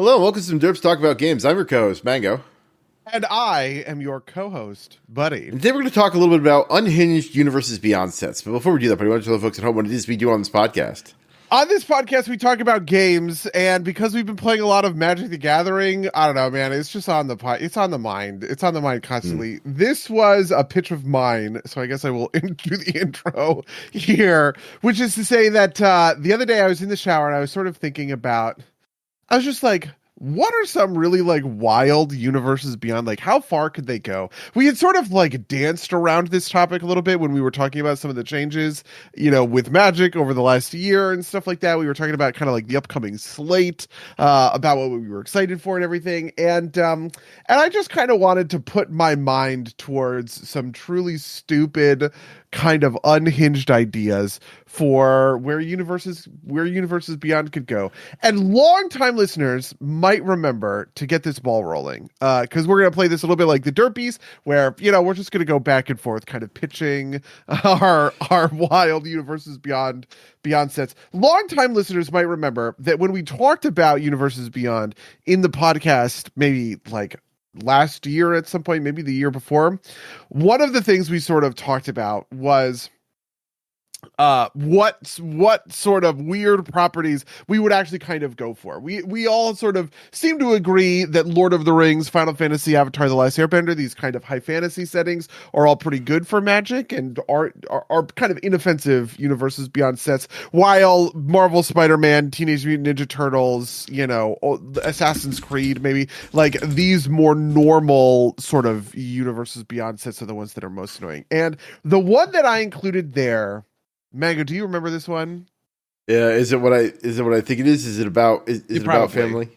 Hello, welcome to some Derps Talk About Games. I'm your co-host, Mango. And I am your co-host, Buddy. And today we're going to talk a little bit about Unhinged Universes Beyond sets. But before we do that, I want to tell the folks at home what it is we do on this podcast. On this podcast, we talk about games, and because we've been playing a lot of Magic the Gathering, I don't know, man, it's just on the it's on the mind. It's on the mind constantly. This was a pitch of mine, so I guess I will do the intro here, which is to say that the other day I was in the shower and I was sort of thinking about, I was just like, what are some really wild universes beyond? How far could they go? We had sort of danced around this topic a little bit when we were talking about some of the changes, with Magic over the last year and stuff like that. We were talking about kind of the upcoming slate, about what we were excited for and everything. And I just kind of wanted to put my mind towards some truly stupid, kind of unhinged ideas for where universes beyond could go. And longtime listeners might remember, to get this ball rolling, because we're going to play this a little bit like the Derpies, where, we're just going to go back and forth kind of pitching our wild universes beyond sets. Longtime listeners might remember that when we talked about universes beyond in the podcast, maybe last year at some point, maybe the year before, one of the things we sort of talked about was what sort of weird properties we would actually kind of go for. We all sort of seem to agree that Lord of the Rings, Final Fantasy, Avatar: The Last Airbender, these kind of high fantasy settings are all pretty good for Magic and are kind of inoffensive universes beyond sets, while Marvel Spider-Man, Teenage Mutant Ninja Turtles, Assassin's Creed, maybe these more normal sort of universes beyond sets are the ones that are most annoying. And the one that I included there, Mango, do you remember this one? Yeah, is it what I think it is? Is it about about family?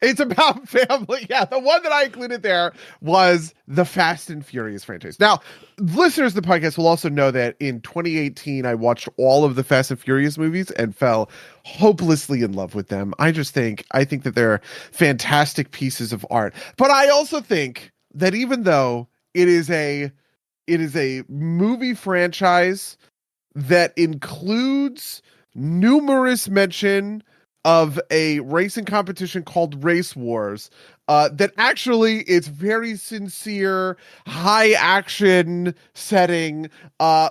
It's about family. Yeah, the one that I included there was the Fast and Furious franchise. Now, listeners of the podcast will also know that in 2018 I watched all of the Fast and Furious movies and fell hopelessly in love with them. I think that they're fantastic pieces of art. But I also think that even though it is a movie franchise that includes numerous mention of a racing competition called Race Wars, that actually it's very sincere, high action setting,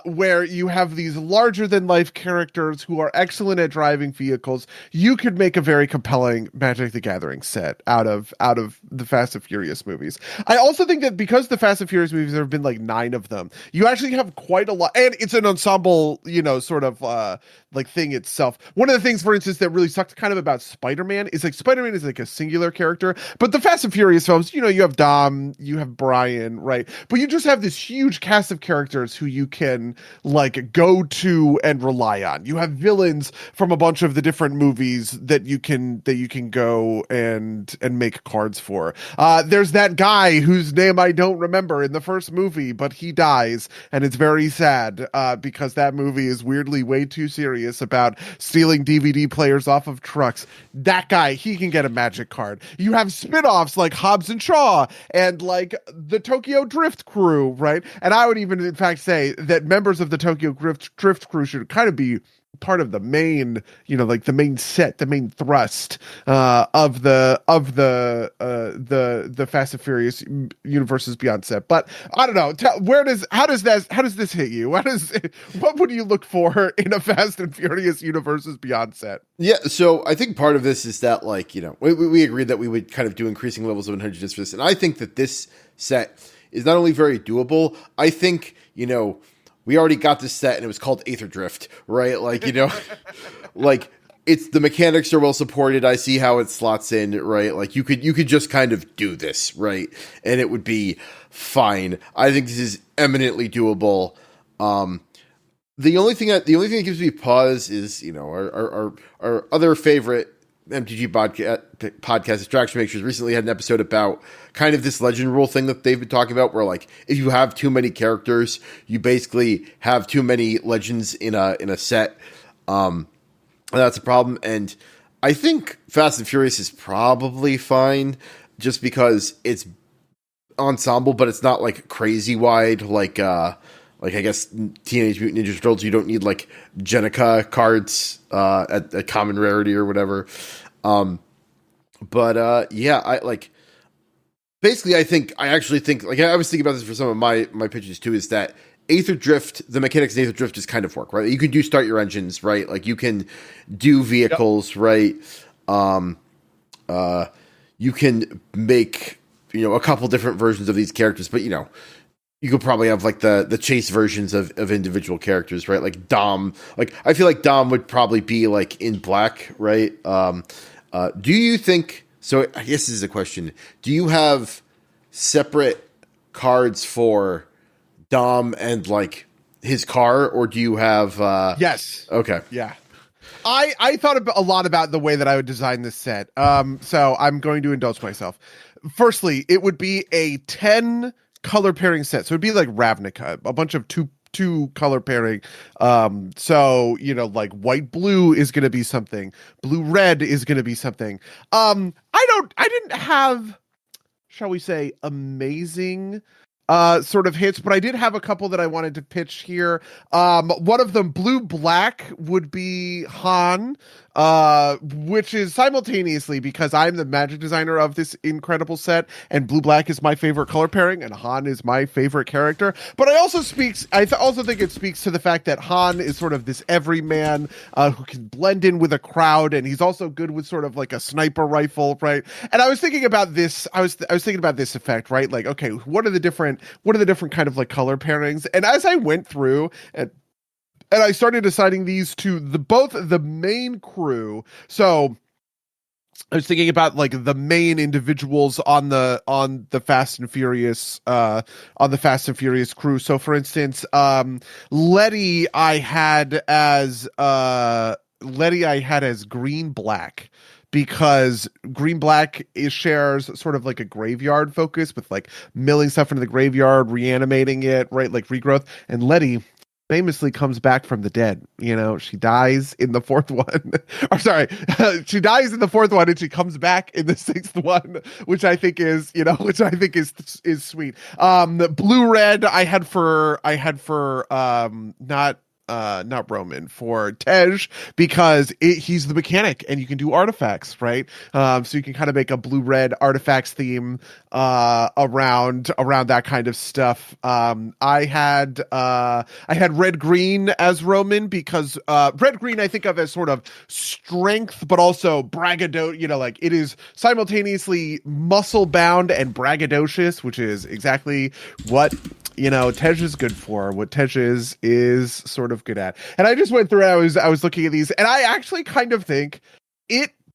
where you have these larger than life characters who are excellent at driving vehicles. You could make a very compelling Magic the Gathering set out of the Fast and Furious movies. I also think that because the Fast and Furious movies, there have been 9 of them, you actually have quite a lot, and it's an ensemble, sort of thing itself. One of the things, for instance, that really sucked kind of about Spider-Man is Spider-Man is a singular character, but the Fast and Furious films, you have Dom, you have Brian, right? But you just have this huge cast of characters who you can go to and rely on. You have villains from a bunch of the different movies that you can go and make cards for. There's that guy whose name I don't remember in the first movie, but he dies, and it's very sad because that movie is weirdly way too serious about stealing DVD players off of trucks. That guy, he can get a Magic card. You have spin-offs like Hobbs and Shaw and the Tokyo Drift crew, right? And I would even in fact say that members of the Tokyo Drift crew should kind of be part of the main, the main set, the main thrust of the Fast and Furious universes beyond set. But I don't know. How does this hit you? What would you look for in a Fast and Furious universes beyond set? Yeah, so I think part of this is that we agreed that we would kind of do increasing levels of intelligence for this, and I think that this set is not only very doable. I think we already got this set and it was called Aether Drift, right? It's the mechanics are well supported. I see how it slots in, right? You could just kind of do this, right? And it would be fine. I think this is eminently doable. The only thing that gives me pause is, our other favorite MTG podcast Distraction Makers recently had an episode about kind of this legend rule thing that they've been talking about, where if you have too many characters, you basically have too many legends in a set. That's a problem, and I think Fast and Furious is probably fine, just because it's ensemble, but it's not crazy wide. I guess Teenage Mutant Ninja Turtles, you don't need Jenica cards at common rarity or whatever. But yeah, I like basically I actually think like I was thinking about this for some of my pitches too, is that Aether Drift, the mechanics in Aether Drift just kind of work, right? You can do start your engines, right? Like you can do vehicles, right? Um you can make, a couple different versions of these characters, but you could probably have like the chase versions of individual characters, right? Like Dom, like I feel like Dom would probably be like in black, right? Do you think so? I guess this is a question. Do you have separate cards for Dom and like his car, or do you have Yes. Okay. Yeah. I thought a lot about the way that I would design this set. So I'm going to indulge myself. Firstly, it would be a 10 color pairing set. So it'd be like Ravnica, a bunch of two color pairing. So like white blue is going to be something. Blue red is going to be something. I didn't have, shall we say, amazing sort of hits, but I did have a couple that I wanted to pitch here. One of them, blue black, would be Han, which is simultaneously because I'm the magic designer of this incredible set, and blue black is my favorite color pairing, and Han is my favorite character. But I also also think it speaks to the fact that Han is sort of this everyman who can blend in with a crowd, and he's also good with sort of like a sniper rifle, right? And I was thinking about this. I was thinking about this effect, right? Like, okay, what are the different kind of like color pairings? And as I went through and I started deciding these to both the main crew. So I was thinking about like the main individuals on the Fast and Furious crew. So for instance, Letty I had as green black, because green black shares sort of like a graveyard focus with like milling stuff into the graveyard, reanimating it, right? Like regrowth. And Letty famously comes back from the dead. She dies in the fourth one. Or sorry, she dies in the fourth one and she comes back in the sixth one, which I think is sweet. The blue red I had for not Roman, for Tej, because he's the mechanic and you can do artifacts, right? So you can kind of make a blue-red artifacts theme around that kind of stuff. I had red-green as Roman, because red-green I think of as sort of strength, but also braggadocio. Like it is simultaneously muscle-bound and braggadocious, which is exactly what Tej is good for, what Tej is sort of good at. And I just went through and I was looking at these, and I actually kind of think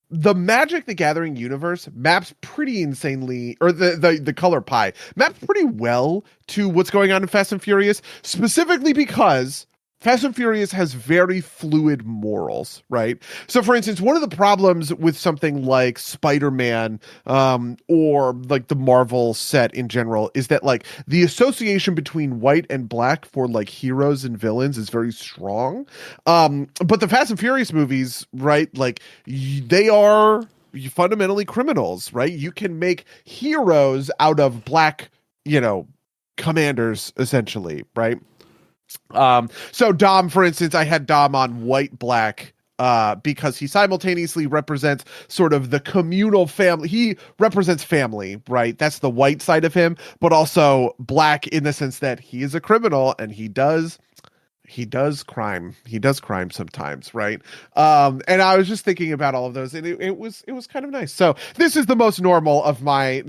the Magic the Gathering universe maps pretty insanely, or the color pie maps pretty well to what's going on in Fast and Furious, specifically because Fast and Furious has very fluid morals, right? So, for instance, one of the problems with something like Spider-Man, or like the Marvel set in general, is that like the association between white and black for like heroes and villains is very strong. But the Fast and Furious movies, right? Like they are fundamentally criminals, right? You can make heroes out of black, commanders, essentially, right? So Dom, for instance, I had Dom on white black because he simultaneously represents sort of the communal family. He represents family, right? That's the white side of him, but also black in the sense that he is a criminal and he does crime. He does crime sometimes, right? And I was just thinking about all of those, and it was kind of nice. So this is the most normal of my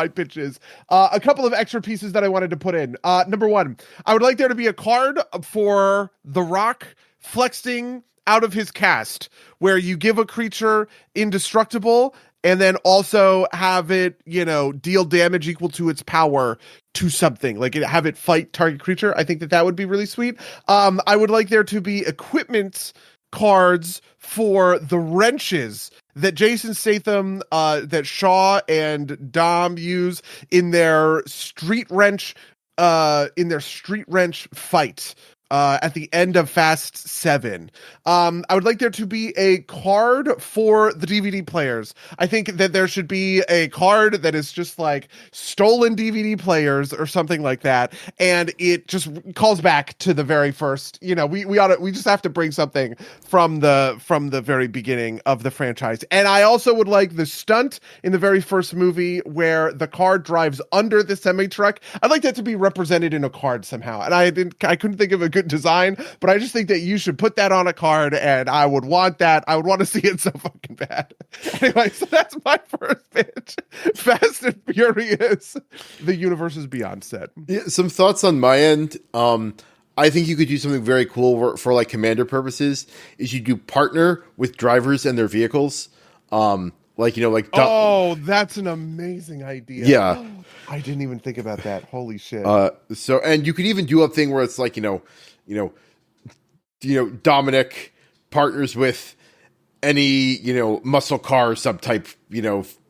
pitches. A couple of extra pieces that I wanted to put in. Number one, I would like there to be a card for The Rock flexing out of his cast, where you give a creature indestructible and then also have it, deal damage equal to its power to something, like have it fight target creature. I think that would be really sweet. I would like there to be equipment cards for the wrenches that Jason Statham, that Shaw and Dom use in their street wrench fight. at the end of Fast 7. I would like there to be a card for the DVD players. I think that there should be a card that is just like stolen DVD players or something like that, and it just calls back to the very first. We just have to bring something from the very beginning of the franchise. And I also would like the stunt in the very first movie where the car drives under the semi-truck. I'd like that to be represented in a card somehow. And I couldn't think of a good design, but I just think that you should put that on a card, and I would want that. I would want to see it so fucking bad. Anyway, so that's my first pitch. Fast and Furious, the Universes Beyond set. Yeah, some thoughts on my end. I think you could do something very cool for like commander purposes. Is you do partner with drivers and their vehicles. That's an amazing idea. Yeah. I didn't even think about that. Holy shit. And you could even do a thing where it's like, Dominic partners with any, muscle car subtype,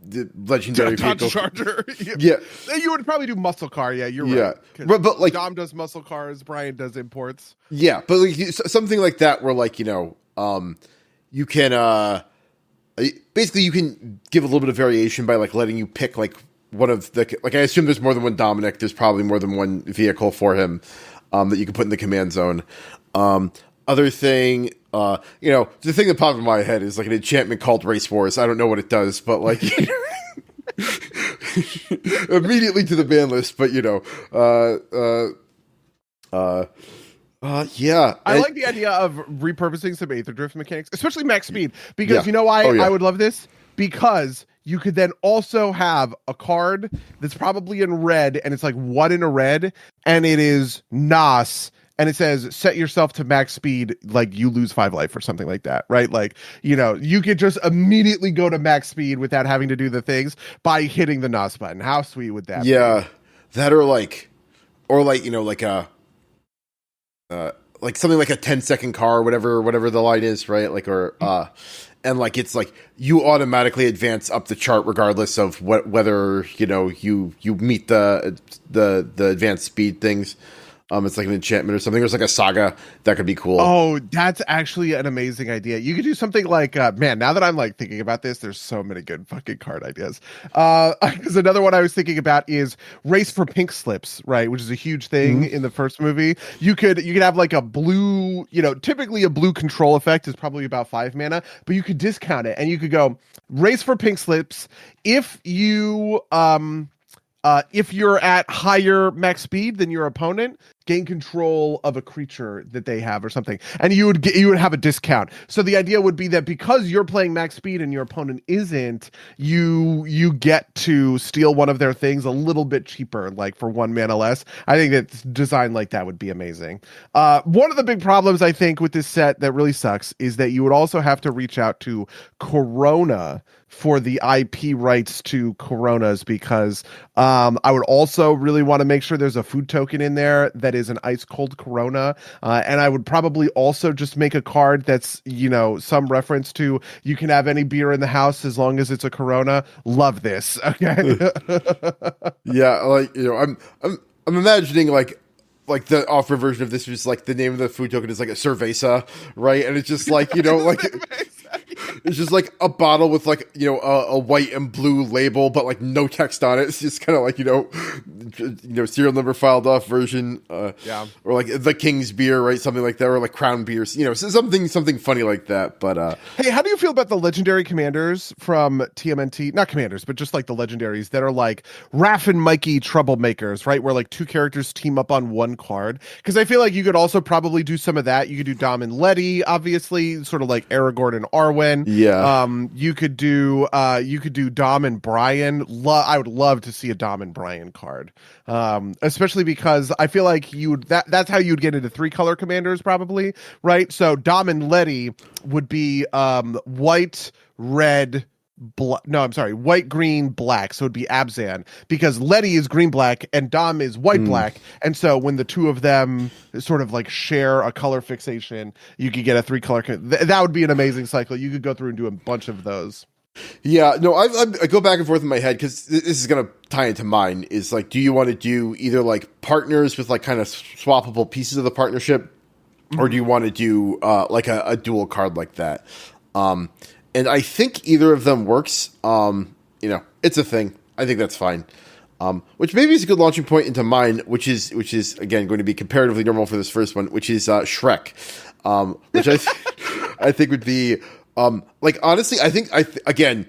the legendary vehicle. Charger. Yeah. You would probably do muscle car. Yeah, you're right. But like Dom does muscle cars, Brian does imports. Yeah, but like something like that where like, you can basically you can give a little bit of variation by like letting you pick like one of the, like I assume there's more than one Dominic, there's probably more than one vehicle for him that you can put in the command zone. Other thing, the thing that popped in my head is like an enchantment called Race Wars. I don't know what it does, but like immediately to the ban list, but yeah. I like the idea of repurposing some Aether Drift mechanics, especially max speed, because yeah. You know why I would love this? Because you could then also have a card that's probably in red, and it's like 1 in a red, and it is Nas, and it says set yourself to max speed, like you lose 5 life or something like that, right? Like, you could just immediately go to max speed without having to do the things by hitting the Nas button. How sweet would that be? Yeah. That or like something like a 10-second car, whatever the line is, right? Like, and like it's like you automatically advance up the chart regardless of whether you meet the advanced speed things. It's like an enchantment or something. There's like a saga that could be cool. Oh, that's actually an amazing idea. You could do something like, man, now that I'm like thinking about this, there's so many good fucking card ideas. Because another one I was thinking about is Race for Pink Slips, right? Which is a huge thing in the first movie. You could have like a blue, typically a blue control effect is probably about 5 mana, but you could discount it and you could go Race for Pink Slips. If you're at higher max speed than your opponent, gain control of a creature that they have or something, and you would have a discount. So the idea would be that because you're playing max speed and your opponent isn't, you get to steal one of their things a little bit cheaper, like for 1 mana less. I think that design like that would be amazing. One of the big problems I think with this set that really sucks is that you would also have to reach out to Corona for the IP rights to Coronas, because I would also really want to make sure there's a food token in there that is an ice cold Corona, and I would probably also just make a card that's some reference to you can have any beer in the house as long as it's a Corona. Love this. Okay. Yeah, like I'm imagining like the offer version of this was like the name of the food token is like a cerveza, right? And it's just like like it's just like a bottle with like a white and blue label, but like no text on it. It's just kind of like serial number filed off version, or like the King's beer, right? Something like that, or like Crown beers, something funny like that. But hey, how do you feel about the legendary commanders from TMNT? Not commanders, but just like the legendaries that are like Raph and Mikey troublemakers, right? Where like 2 characters team up on 1 card. Because I feel like you could also probably do some of that. You could do Dom and Letty, obviously, sort of like Aragorn and Arwen. Yeah. You could do Dom and Brian. I would love to see a Dom and Brian card. Especially because I feel like that's how you'd get into 3-color commanders probably, right? So Dom and Letty would be white, red, white, green, black. So it'd be Abzan, because Letty is green, black, and Dom is white, black. And so when the 2 of them sort of like share a color fixation, you could get a 3-color. That would be an amazing cycle. You could go through and do a bunch of those. Yeah, no, I go back and forth in my head because this is going to tie into mine. Is like, do you want to do either like partners with like kind of swappable pieces of the partnership or do you want to do like a dual card like that? And I think either of them works. It's a thing. I think that's fine. Which maybe is a good launching point into mine, which is again going to be comparatively normal for this first one, which is Shrek, which I think would be like honestly, I think again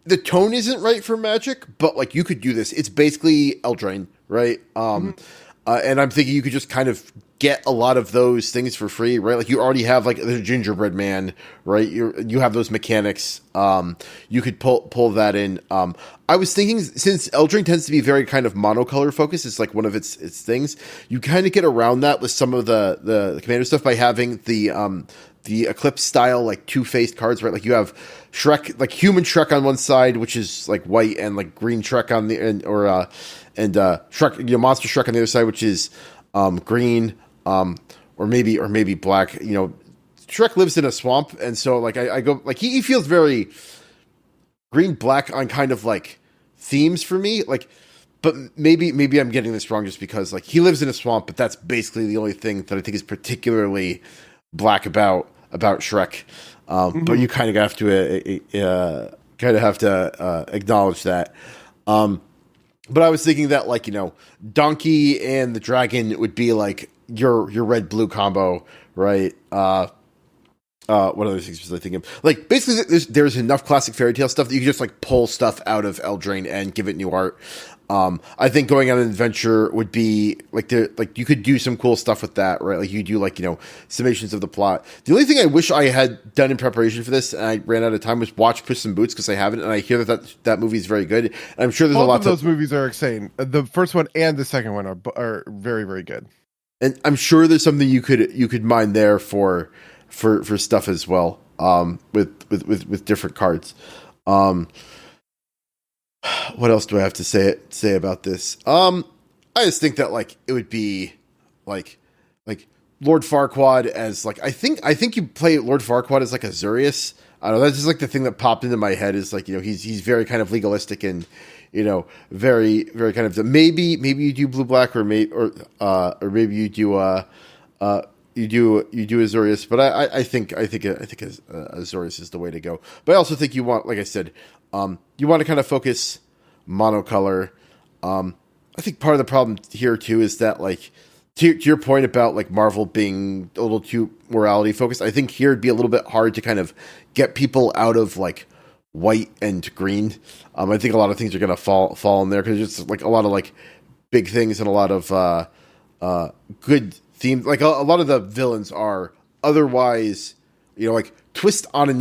the tone isn't right for Magic, but like you could do this. It's basically Eldraine, right? And I'm thinking you could just kind of get a lot of those things for free, right? Like you already have like the Gingerbread Man, right? You have those mechanics. You could pull that in. I was thinking since Eldraine tends to be very kind of monocolor focused, it's like one of its things. You kind of get around that with some of the commander stuff by having the Eclipse style like two-faced cards, right? Like you have Shrek, like human Shrek on one side, which is like white, and like green Shrek on the and Shrek, monster Shrek on the other side, which is green, or maybe black. Shrek lives in a swamp, and so like I go like he feels very green black on kind of like themes for me, like. But maybe I'm getting this wrong just because like he lives in a swamp, but that's basically the only thing that I think is particularly black about Shrek. But you kind of have to acknowledge that. But I was thinking that like Donkey and the Dragon would be like your red blue combo, right? What other things was I thinking of? Like basically, there's enough classic fairy tale stuff that you can just like pull stuff out of Eldraine and give it new art. I think going on an adventure would be like you could do some cool stuff with that, right? Like you do like summations of the plot. The only thing I wish I had done in preparation for this, and I ran out of time, was watch Puss in Boots because I haven't, and I hear that movie is very good. And I'm sure there's both a lot of those movies are insane. The first one and the second one are very, very good. And I'm sure there's something you could mine there for stuff as well, with different cards. What else do I have to say about this? I just think that like it would be like Lord Farquaad as like I think you play Lord Farquaad as like Azorius. I don't know. That's just like the thing that popped into my head is like he's very kind of legalistic and very very kind of maybe you do blue black or maybe you do you do Azorius, but I think Azorius is the way to go. But I also think you want, like I said, you want to kind of focus monocolor. I think part of the problem here too is that like to your point about like Marvel being a little too morality focused, I think here it'd be a little bit hard to kind of get people out of like white and green. I think a lot of things are going to fall in there because it's like a lot of like big things and a lot of good themes. Like a lot of the villains are otherwise, like twist on a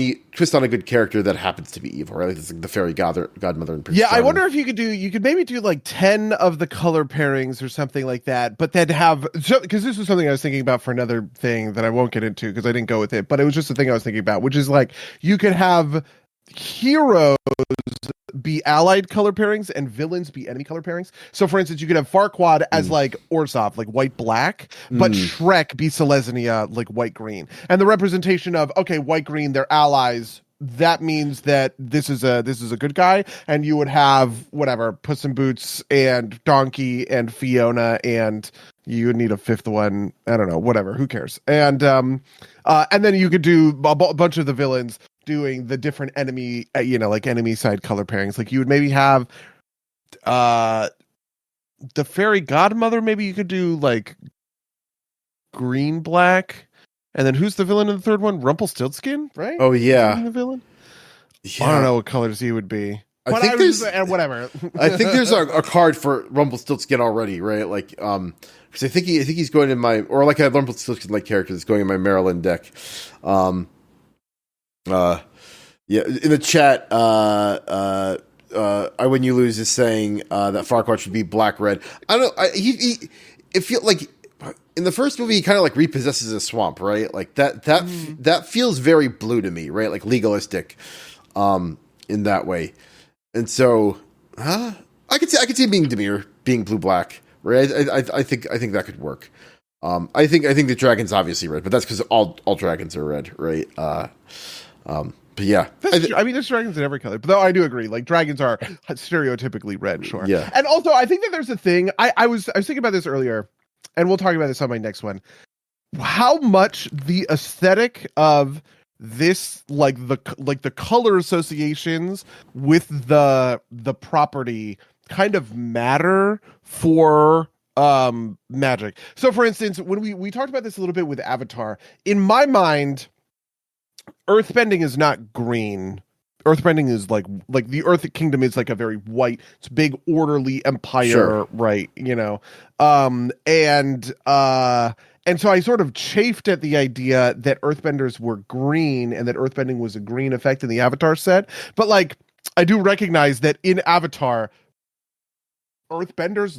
good character that happens to be evil, right? Like it's like the fairy godmother and Princess. Yeah, I wonder if you could maybe do like 10 of the color pairings or something like that, but then because this was something I was thinking about for another thing that I won't get into because I didn't go with it, but it was just a thing I was thinking about, which is like you could have heroes be allied color pairings and villains be enemy color pairings. So for instance, you could have Farquaad as like Orzhov, like white black, but Shrek be Selesnya, like white green. And the representation of white green, they're allies. That means that this is a good guy, and you would have whatever Puss in Boots and Donkey and Fiona, and you would need a fifth one. I don't know, whatever. Who cares? And then you could do a bunch of the villains doing the different enemy, like enemy side color pairings. Like you would maybe have the fairy godmother. Maybe you could do like green black. And then who's the villain in the third one? Rumpelstiltskin, right? Oh yeah, the villain. Yeah. I don't know what colors he would be. I think there's whatever. I think there's a card for Rumpelstiltskin already, right? Like, because I think he's going in my, or like I have Rumpelstiltskin like character that's going in my Maryland deck. Yeah, in the chat, I When You Lose is saying that Farquaad should be black red. I don't know. It feels like. In the first movie, he kind of like repossesses a swamp, right? Like that feels very blue to me, right? Like legalistic, in that way. And so, I could see being Dimir, being blue black, right? I think that could work. I think the dragon's obviously red, but that's because all dragons are red, right? But yeah, I mean, there's dragons in every color. But though I do agree, like dragons are stereotypically red, sure. Yeah, and also I think that there's a thing. I was thinking about this earlier. And we'll talk about this on my next one. how much the aesthetic of this, like the color associations with the property kind of matter for Magic. So for instance, when we talked about this a little bit with Avatar, in my mind, earthbending is not green. Earthbending is like the Earth Kingdom is like a very white, it's big orderly empire, Sure. right? You know, and so I sort of chafed at the idea that Earthbenders were green and that Earthbending was a green effect in the Avatar set. But like, I do recognize that in Avatar, Earthbenders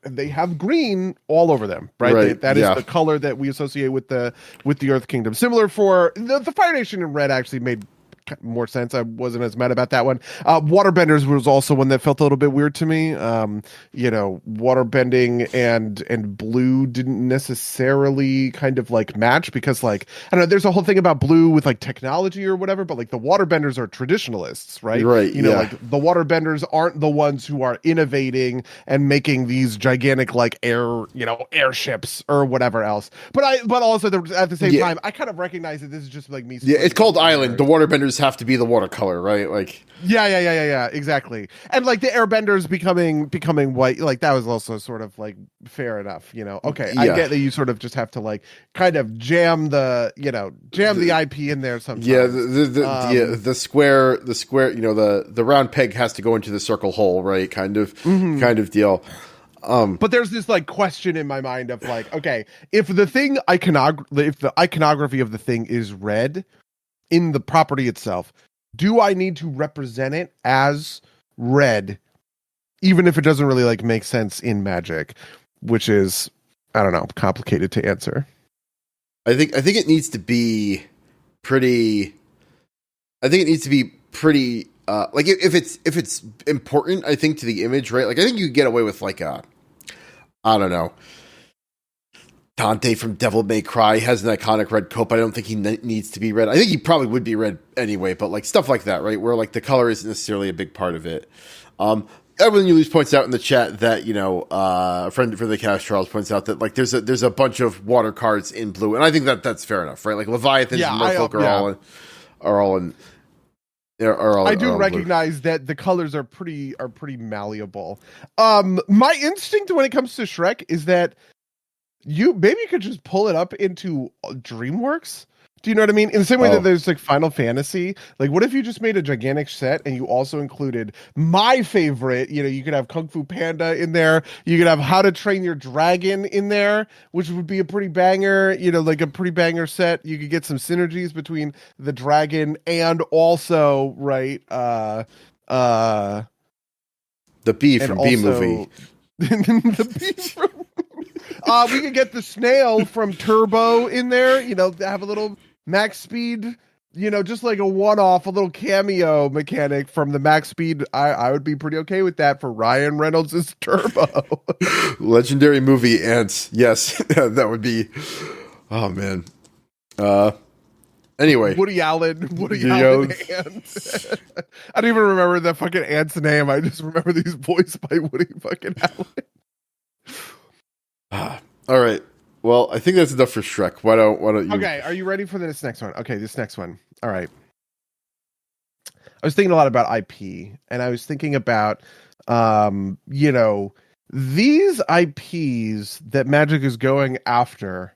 they have green all over them, right? That is the color that we associate with the Earth Kingdom. Similar for the Fire Nation in red actually made more sense. I wasn't as mad about that one. Waterbenders was also one that felt a little bit weird to me. Waterbending and blue didn't necessarily kind of like match because like, I don't know, there's a whole thing about blue with like technology or whatever, but like the waterbenders are traditionalists, right? Right. Like the waterbenders aren't the ones who are innovating and making these gigantic like airships or whatever else. But also at the same time, I kind of recognize that this is just like me. Yeah, it's called Island. The waterbenders have to be the watercolor, right? Like yeah, exactly. And like the airbenders becoming white, like that was also sort of like fair enough, Okay, I get that you sort of just have to like kind of jam the IP in there sometimes. Yeah, the square, the round peg has to go into the circle hole, right? Kind of deal. But there's this like question in my mind of like, okay, if the iconography of the thing is red in the property itself, do I need to represent it as red, even if it doesn't really like make sense in Magic, which is, I don't know, complicated to answer. I think it needs to be pretty. I think it needs to be pretty. Like if it's important, I think to the image, right? Like I think you get away with like I don't know. Dante from Devil May Cry has an iconic red coat, but I don't think he needs to be red. I think he probably would be red anyway, but like stuff like that, right? Where like the color isn't necessarily a big part of it. Everyone you lose points out in the chat that, a friend for the cast, Charles, points out that like there's a bunch of water cards in blue, and I think that's fair enough, right? Like Leviathans and Merfolk are all in. I do recognize that the colors are pretty malleable. My instinct when it comes to Shrek is that you could just pull it up into DreamWorks. Do you know what I mean? In the same way that there's like Final Fantasy, like what if you just made a gigantic set and you also included my favorite, you could have Kung Fu Panda in there. You could have How to Train Your Dragon in there, which would be a pretty banger, like a pretty banger set. You could get some synergies between the dragon and also, right, the bee from Bee Movie. The bee from we could get the snail from Turbo in there, have a little max speed, just like a one-off, a little cameo mechanic from the max speed. I would be pretty okay with that for Ryan Reynolds' Turbo. Legendary movie Ants. Yes, that would be. Oh man. Anyway, Woody Allen Ant. I don't even remember that fucking ant's name. I just remember these voiced by Woody fucking Allen. All right. Well, I think that's enough for Shrek. Why don't you? Okay, are you ready for this next one? Okay, this next one. All right. I was thinking a lot about IP, and I was thinking about, these IPs that Magic is going after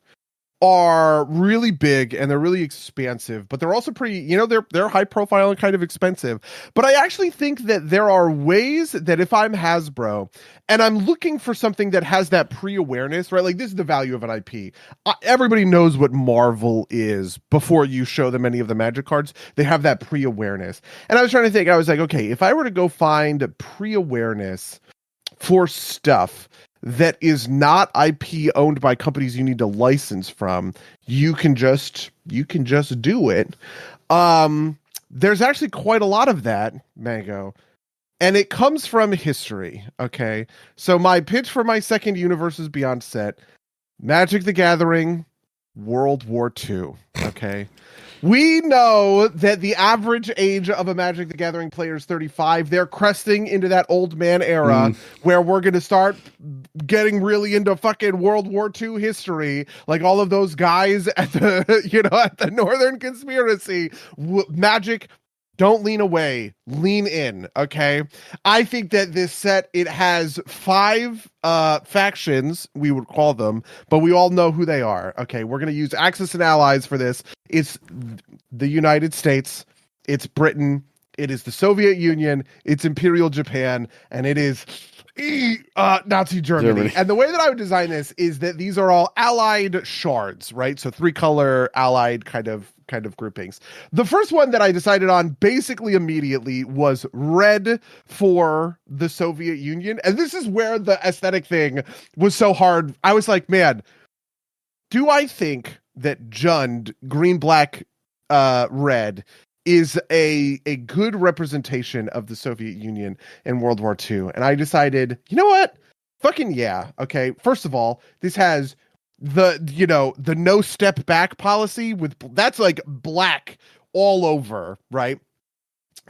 are really big and they're really expansive, but they're also pretty, they're high profile and kind of expensive. But I actually think that there are ways that if I'm Hasbro and I'm looking for something that has that pre-awareness, right? Like this is the value of an IP. Everybody knows what Marvel is before you show them any of the Magic cards. They have that pre-awareness. And I was trying to think, I was like, okay, if I were to go find pre-awareness for stuff that is not IP owned by companies you need to license from, you can just do it. There's actually quite a lot of that, Mango, and it comes from history. Okay, so my pitch for my second Universes Beyond set: Magic the Gathering World War II. Okay. We know that the average age of a Magic the Gathering player is 35. They're cresting into that old man era where we're going to start getting really into fucking World War II history, like all of those guys at the, at the Northern Conspiracy. Magic, don't lean away, lean in, okay? I think that this set, it has 5 factions, we would call them, but we all know who they are, okay? We're going to use Axis and Allies for this. It's the United States, it's Britain, it is the Soviet Union, it's Imperial Japan, and it is Nazi Germany. And the way that I would design this is that these are all allied shards, right? So 3-color allied kind of groupings. The first one that I decided on basically immediately was red for the Soviet Union. And this is where the aesthetic thing was so hard. I was like, man, do I think that Jund, green, black, red, is a good representation of the Soviet Union in World War II? And I decided, you know what? Fucking yeah. Okay. First of all, this has the no step back policy that's like black all over, right?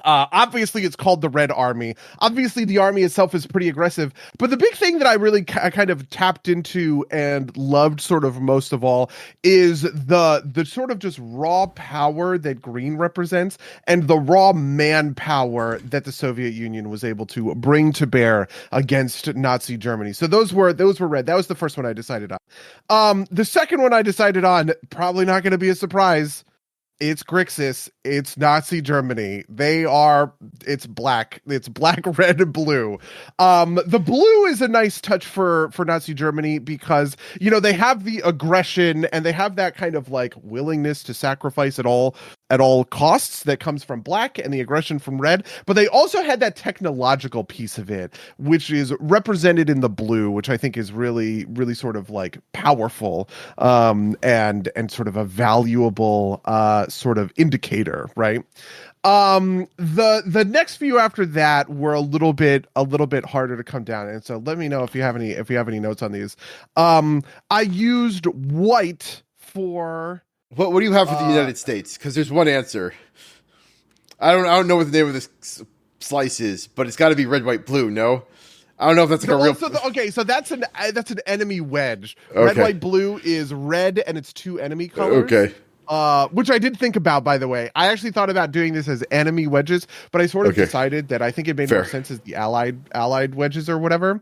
Obviously it's called the Red Army. Obviously the army itself is pretty aggressive, but the big thing that I really kind of tapped into and loved sort of most of all is the sort of just raw power that green represents and the raw manpower that the Soviet Union was able to bring to bear against Nazi Germany. So those were red. That was the first one I decided on. The second one I decided on, probably not going to be a surprise. It's Grixis. It's Nazi Germany. It's black, red, and blue. The blue is a nice touch for Nazi Germany because, they have the aggression and they have that kind of like willingness to sacrifice at all costs that comes from black and the aggression from red. But they also had that technological piece of it, which is represented in the blue, which I think is really, really sort of like powerful, and sort of a valuable, sort of indicator. Right. The next few after that were a little bit harder to come down. And so let me know if you have any notes on these. I used white for what do you have for the United States? Because there's one answer. I don't know what the name of this slice is, but it's got to be red, white, blue. No, I don't know if that's like a real. So that's an enemy wedge. Okay. Red, white, blue is red, and it's 2 enemy colors. Okay. Which I did think about, by the way. I actually thought about doing this as enemy wedges, but I sort of decided that I think it made more sense as the allied wedges or whatever.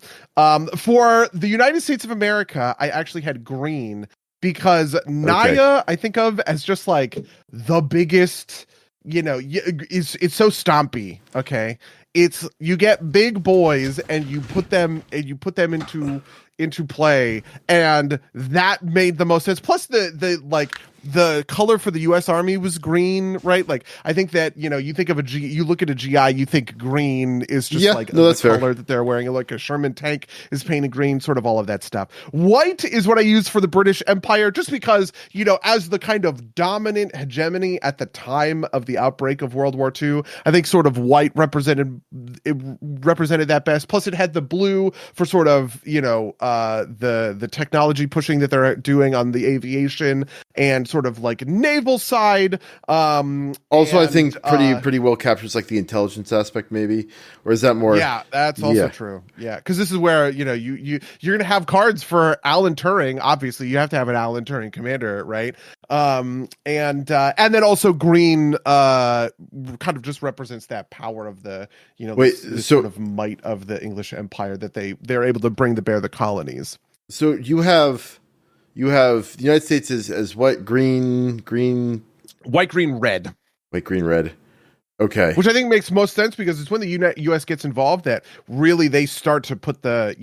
For the United States of America, I actually had green because Naya I think of as just like the biggest, it's so stompy. Okay. It's, you get big boys and you put them into play, and that made the most sense. Plus the color for the U.S. Army was green, right? Like, I think that, you think of you look at a GI, you think green is just the color that they're wearing. Like a Sherman tank is painted green, sort of all of that stuff. White is what I use for the British Empire, just because, as the kind of dominant hegemony at the time of the outbreak of World War II, I think sort of white represented that best. Plus it had the blue for sort of, the technology pushing that they're doing on the aviation and sort of like naval side. I think pretty well captures like the intelligence aspect, maybe, or is that more? Yeah, that's also true. Yeah, because this is where you're gonna have cards for Alan Turing. Obviously, you have to have an Alan Turing commander, right? And then also green kind of just represents that power of the this sort of might of the English Empire that they're able to bring to bear the colonies. So you have the United States as what? Green, white, green, red. White, green, red. Okay. Which I think makes most sense because it's when the U.S. gets involved that really they start to put the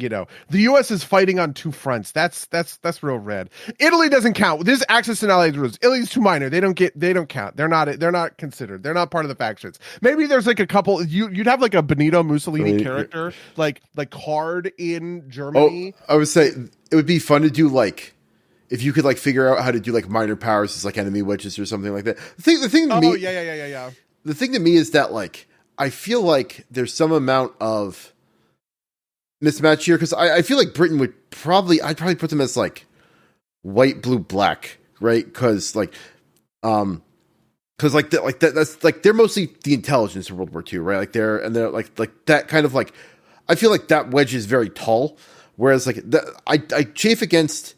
U.S. is fighting on 2 fronts. That's real red. Italy doesn't count. This Axis and Allies rules. Italy's too minor. They don't count. They're not considered. They're not part of the factions. Maybe there's like a couple. You'd have like a Benito Mussolini character like card in Germany. Oh, I would say it would be fun to do like, if you could like figure out how to do like minor powers as like enemy wedges or something like that. The thing to me, yeah. The thing to me is that like I feel like there's some amount of mismatch here because I feel like Britain I'd probably put them as like white, blue, black, right? Because that's like they're mostly the intelligence of World War II, right? Like they're like that kind of like I feel like that wedge is very tall, whereas like I chafe against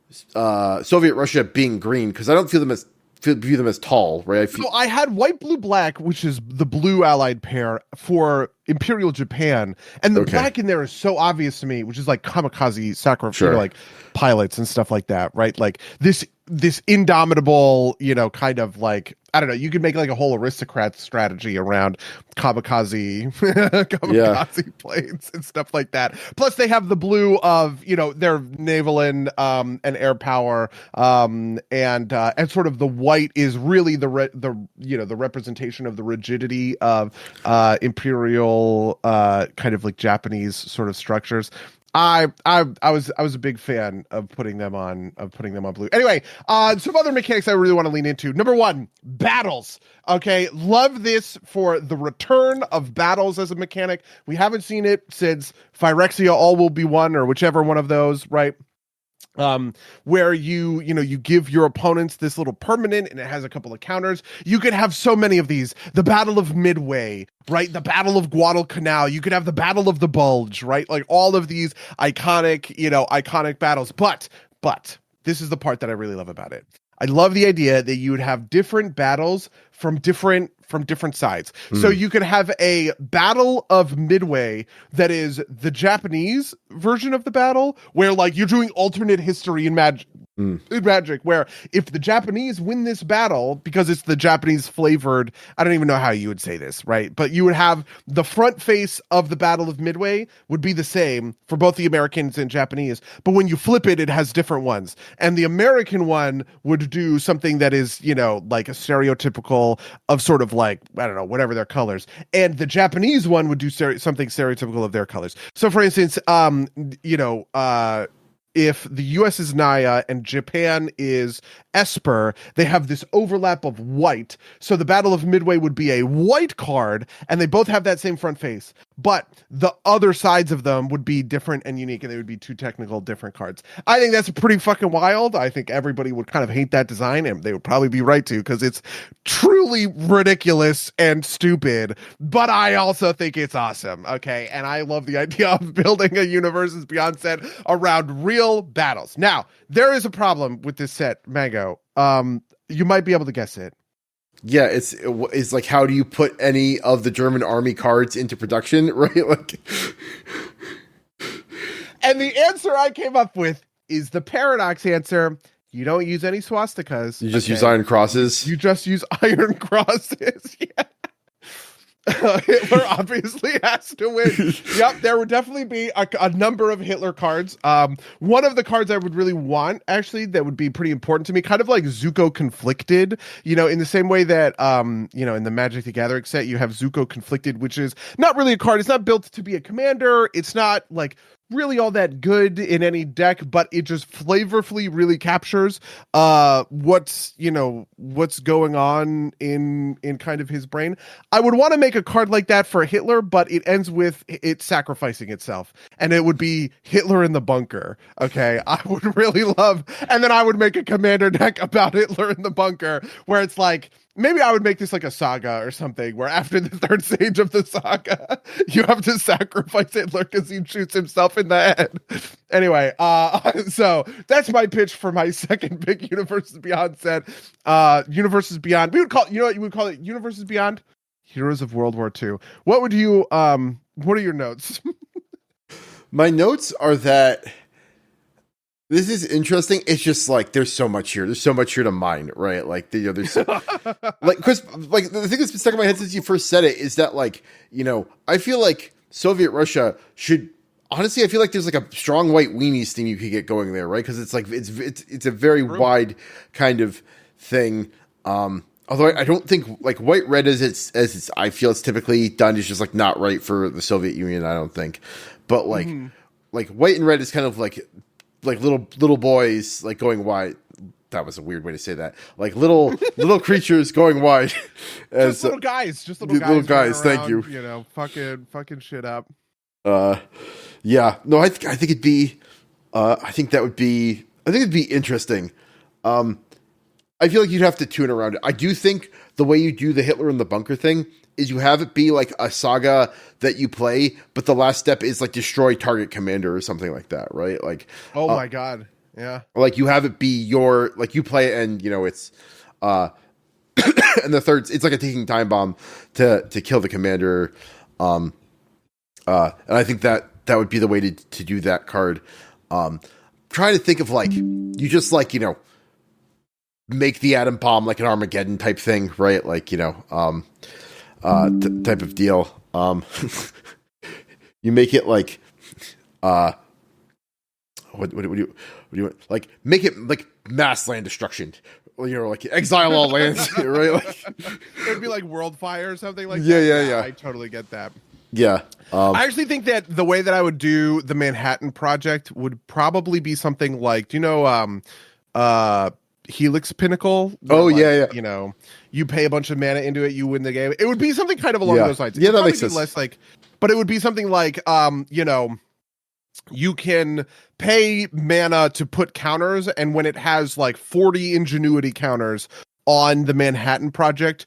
Soviet Russia being green because I don't view them as tall, right? So I had white, blue, black, which is the blue allied pair for Imperial Japan, and the black in there is so obvious to me, which is like kamikaze sacrifice, sure. like pilots and stuff like that, right? Like this indomitable, kind of like, I don't know, you could make like a whole aristocrat strategy around kamikaze planes and stuff like that. Plus they have the blue of, their naval and air power, and sort of the white is really the representation of the rigidity of imperial kind of like Japanese sort of structures. I was a big fan of putting them on blue. Anyway, some other mechanics I really want to lean into. Number 1, battles. Okay, love this for the return of battles as a mechanic. We haven't seen it since Phyrexia All Will Be One, or whichever one of those, right? Where you give your opponents this little permanent and it has a couple of counters. You could have so many of these. The Battle of Midway, right? The Battle of Guadalcanal. You could have the Battle of the Bulge, right? Like all of these iconic battles. But this is the part that I really love about it. I love the idea that you would have different battles from different sides. So you could have a Battle of Midway that is the Japanese version of the battle, where like you're doing alternate history in Magic, where if the Japanese win this battle, because it's the Japanese flavored, I don't even know how you would say this, right? But you would have the front face of the Battle of Midway would be the same for both the Americans and Japanese, but when you flip it, it has different ones. And the American one would do something that is, like a stereotypical of sort of like, I don't know, whatever their colors. And the Japanese one would do something stereotypical of their colors. So for instance, if the US is Naya and Japan is Esper, they have this overlap of white. So the Battle of Midway would be a white card, and they both have that same front face. But the other sides of them would be different and unique, and they would be two technical different cards. I think that's pretty fucking wild. I think everybody would kind of hate that design, and they would probably be right to, because it's truly ridiculous and stupid. But I also think it's awesome, okay? And I love the idea of building a Universes Beyond set around real battles. Now, there is a problem with this set, Mango. You might be able to guess it. Yeah, it's like, how do you put any of the German army cards into production, right? Like, and the answer I came up with is the paradox answer. You don't use any swastikas. You just use iron crosses. You just use iron crosses. Yeah. Hitler obviously has to win. Yep, there would definitely be a number of Hitler cards. One of the cards I would really want, actually, that would be pretty important to me, kind of like Zuko Conflicted, in the same way that, in the Magic the Gathering set, you have Zuko Conflicted, which is not really a card. It's not built to be a commander. It's not like really all that good in any deck, but it just flavorfully really captures what's going on in kind of his brain. I would want to make a card like that for Hitler, but it ends with it sacrificing itself, and it would be Hitler in the bunker. Okay, I would really love, and then I would make a commander deck about Hitler in the bunker, where it's like, maybe I would make this like a saga or something, where after the third stage of the saga, you have to sacrifice Hitler because he shoots himself in the head. Anyway, so that's my pitch for my second big Universes Beyond set. Universes Beyond. You would call it Universes Beyond? Heroes of World War II. What would you, what are your notes? My notes are that this is interesting. It's just like there's so much here. There's so much here to mine, right? Like there's like Chris. Like the thing that's been stuck in my head since you first said it is that I feel like Soviet Russia should. Honestly, I feel like there's like a strong white weenies thing you could get going there, right? Because it's like it's a very wide kind of thing. Although I don't think like white red as I feel it's typically done is just like not right for the Soviet Union. I don't think, but like white and red is kind of like little boys like going wide. That was a weird way to say that. Like little creatures going wide. Just little guys. Little guys. Thank you. Fucking shit up. Yeah. No, I think it'd be. I think it'd be interesting. I feel like you'd have to tune around it. I do think the way you do the Hitler in the bunker thing is you have it be like a saga that you play, but the last step is like destroy target commander or something like that, right? Like, oh my god, yeah. Like you have it be your like you play it and it's and the third it's like a ticking time bomb to kill the commander, and I think that would be the way to do that card. Trying to think of like you just like make the atom bomb like an Armageddon type thing, right? Like type of deal. You make it like what do you want? Like make it like mass land destruction. Like exile all lands, right? Like, it'd be like world fire or something like that. Yeah. I totally get that. Yeah. I actually think that the way that I would do the Manhattan Project would probably be something like, do you know, Helix Pinnacle? Oh, like, yeah. You pay a bunch of mana into it, you win the game. It would be something kind of along those lines. Yeah, that makes sense. Less like, but it would be something like, you can pay mana to put counters, and when it has like 40 ingenuity counters on the Manhattan Project,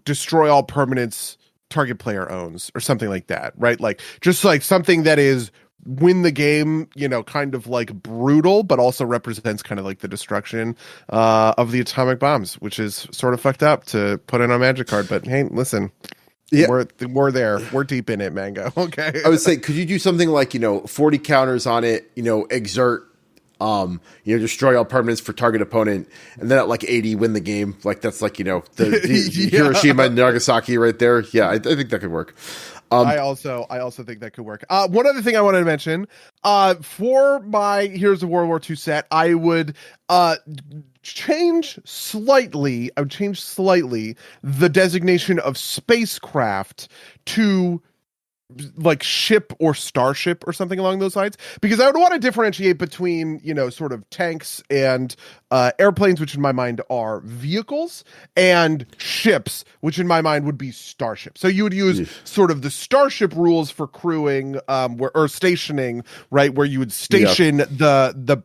destroy all permanents target player owns or something like that, right? Like just like something that is win the game, kind of like brutal, but also represents kind of like the destruction of the atomic bombs, which is sort of fucked up to put in a Magic card. But hey, listen. Yeah. We're there. We're deep in it, Mango. Okay. I would say, could you do something like, 40 counters on it, exert, destroy all permanents for target opponent, and then at like 80 win the game. Like that's like, the Hiroshima and Nagasaki right there. Yeah, I think that could work. I also think that could work. One other thing I wanted to mention, for my Heroes of World War II set, I would change slightly the designation of spacecraft to like ship or starship or something along those lines, because I would want to differentiate between sort of tanks and airplanes, which in my mind are vehicles, and ships, which in my mind would be starships. So you would use sort of the starship rules for crewing, or stationing, right, where you would station the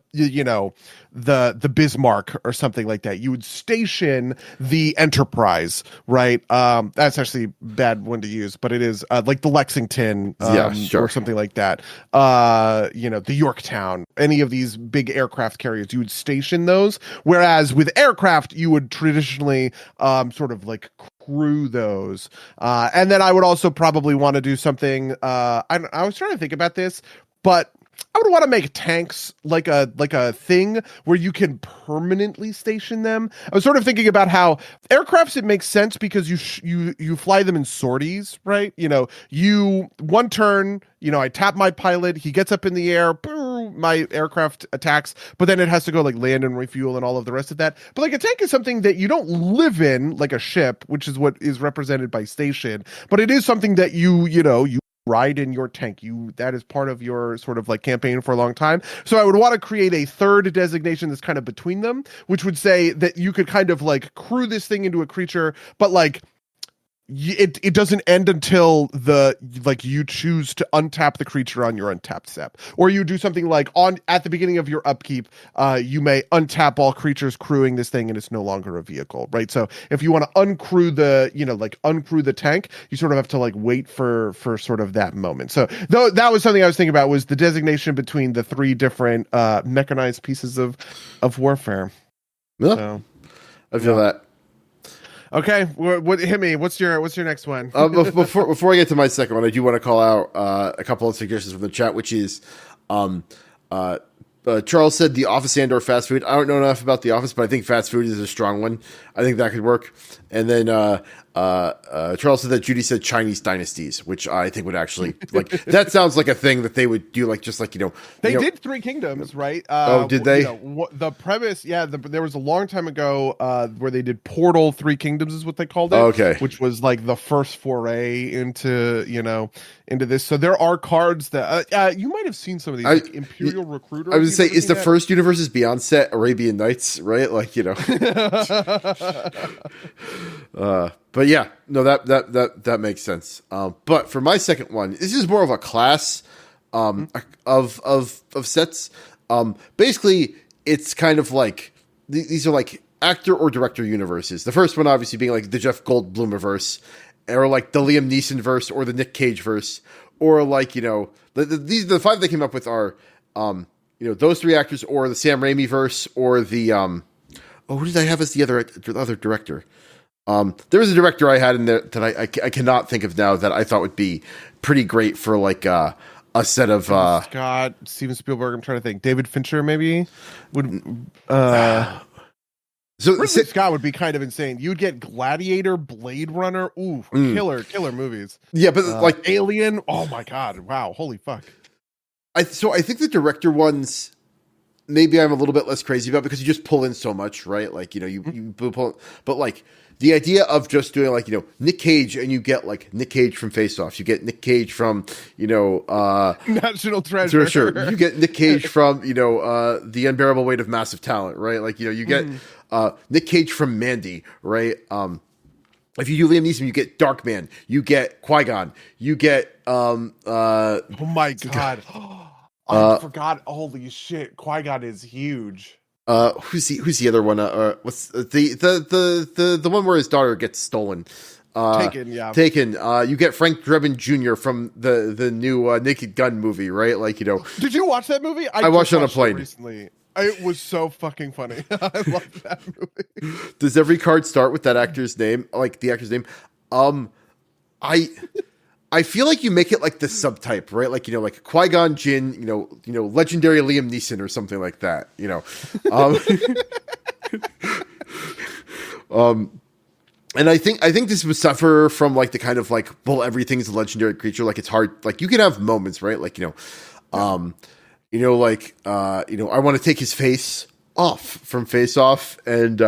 Bismarck or something like that. You would station the Enterprise, right? That's actually a bad one to use, but it is like the Lexington, or something like that. The Yorktown, any of these big aircraft carriers, you would station those. Whereas with aircraft, you would traditionally sort of like crew those. And then I would also probably want to do something. I was trying to think about this, but I would want to make tanks like a thing where you can permanently station them. I was sort of thinking about how aircrafts, it makes sense because you fly them in sorties, right? You one turn, I tap my pilot, he gets up in the air, boom, my aircraft attacks, but then it has to go like land and refuel and all of the rest of that. But like a tank is something that you don't live in like a ship, which is what is represented by station, but it is something that you ride in your tank. That is part of your sort of like campaign for a long time. So I would want to create a third designation that's kind of between them, which would say that you could kind of like crew this thing into a creature, but like it doesn't end until you choose to untap the creature on your untapped step, or you do something like at the beginning of your upkeep, you may untap all creatures crewing this thing, and it's no longer a vehicle, right? So if you want to uncrew the tank, you sort of have to like wait for sort of that moment. So that was something I was thinking about, was the designation between the three different mechanized pieces of warfare. Yeah, so, I feel that. Okay, hit me. What's your next one? Before I get to my second one, I do want to call out a couple of suggestions from the chat, which is Charles said The Office and or fast food. I don't know enough about The Office, but I think fast food is a strong one. I think that could work. And then Charles said that Judy said Chinese dynasties, which I think would actually like that sounds like a thing that they would do, like just like they did Three Kingdoms, right? Did they? The premise, there was a long time ago where they did Portal Three Kingdoms is what they called it. Okay, which was like the first foray into this. So there are cards that you might have seen some of these, like Imperial Recruiter. I would say, is the first Universes Beyond set Arabian Nights, right? Like but yeah, no, that makes sense. But for my second one, this is more of a class of sets. Basically, it's kind of like these are like actor or director universes. The first one obviously being like the Jeff Goldblum-verse, or like the Liam Neeson verse, or the Nick Cage verse, or like, you know, these the five they came up with are, you know, those three actors, or the Sam Raimi verse, or the who did I have as the other director? There was a director I had in there that I cannot think of now that I thought would be pretty great for like a set of Scott, Steven Spielberg. I'm trying to think. David Fincher maybe would. So Ridley Scott would be kind of insane. You'd get Gladiator, Blade Runner, killer movies. Yeah, but like Alien. Oh my god! Wow, holy fuck. So I think the director ones, maybe I'm a little bit less crazy about because you just pull in so much, right? Like, you know, you pull, but like the idea of just doing like, you know, Nick Cage, and you get like Nick Cage from Face Off, you get Nick Cage from, you know, National Treasure. Sure. You get Nick Cage from, you know, The Unbearable Weight of Massive Talent, right? Like, you know, you get Nick Cage from Mandy, right? If you do Liam Neeson, you get Darkman, you get Qui-Gon, you get oh my god. I forgot. Holy shit. Qui-Gon is huge. Who's the other one? What's the one where his daughter gets stolen? Taken, yeah. Taken. You get Frank Drebin Jr. from the new Naked Gun movie, right? Like, you know. Did you watch that movie? I watched it on a plane recently. It was so fucking funny. I love that movie. Does every card start with that actor's name? Like the actor's name? I feel like you make it like the subtype, right? Like, you know, like Qui-Gon Jinn, you know, legendary Liam Neeson or something like that, you know. And I think this would suffer from like the kind of like, well, everything's a legendary creature. Like, it's hard. Like, you can have moments, right? Like, you know, like, you know, I want to take his face off from Face Off, and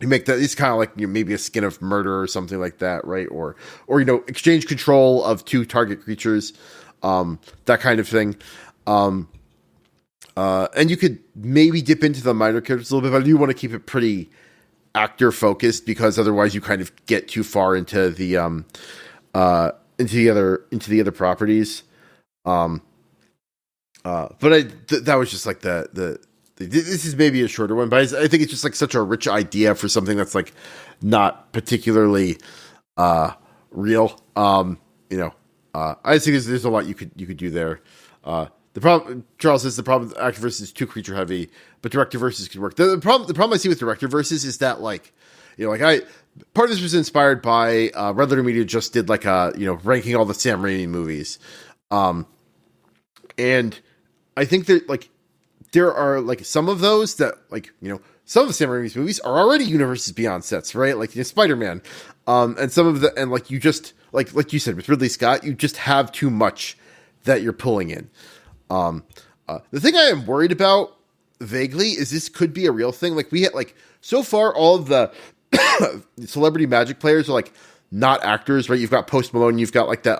you make that. It's kind of like, you know, maybe a Skin of Murder or something like that, right? Or you know, exchange control of two target creatures, that kind of thing. And you could maybe dip into the minor characters a little bit, but I do want to keep it pretty actor focused, because otherwise you kind of get too far into the other properties. But that was just like this is maybe a shorter one, but I think it's just like such a rich idea for something that's like not particularly real. You know, I just think there's a lot you could do there. The problem, Charles says, the problem with actor versus is too creature heavy, but director versus could work. The problem I see with director versus is that, like, you know, like part of this was inspired by Red Letter Media just did like a, you know, ranking all the Sam Raimi movies, and I think that like there are like some of those that, like, you know, some of the Sam Raimi's movies are already universes beyond sets, right? Like, you know, Spider-Man, and some of the, and like you just like you said with Ridley Scott, you just have too much that you're pulling in. The thing I am worried about vaguely is this could be a real thing. Like, we had, like, so far all of the celebrity Magic players are like not actors, right? You've got Post Malone, you've got like that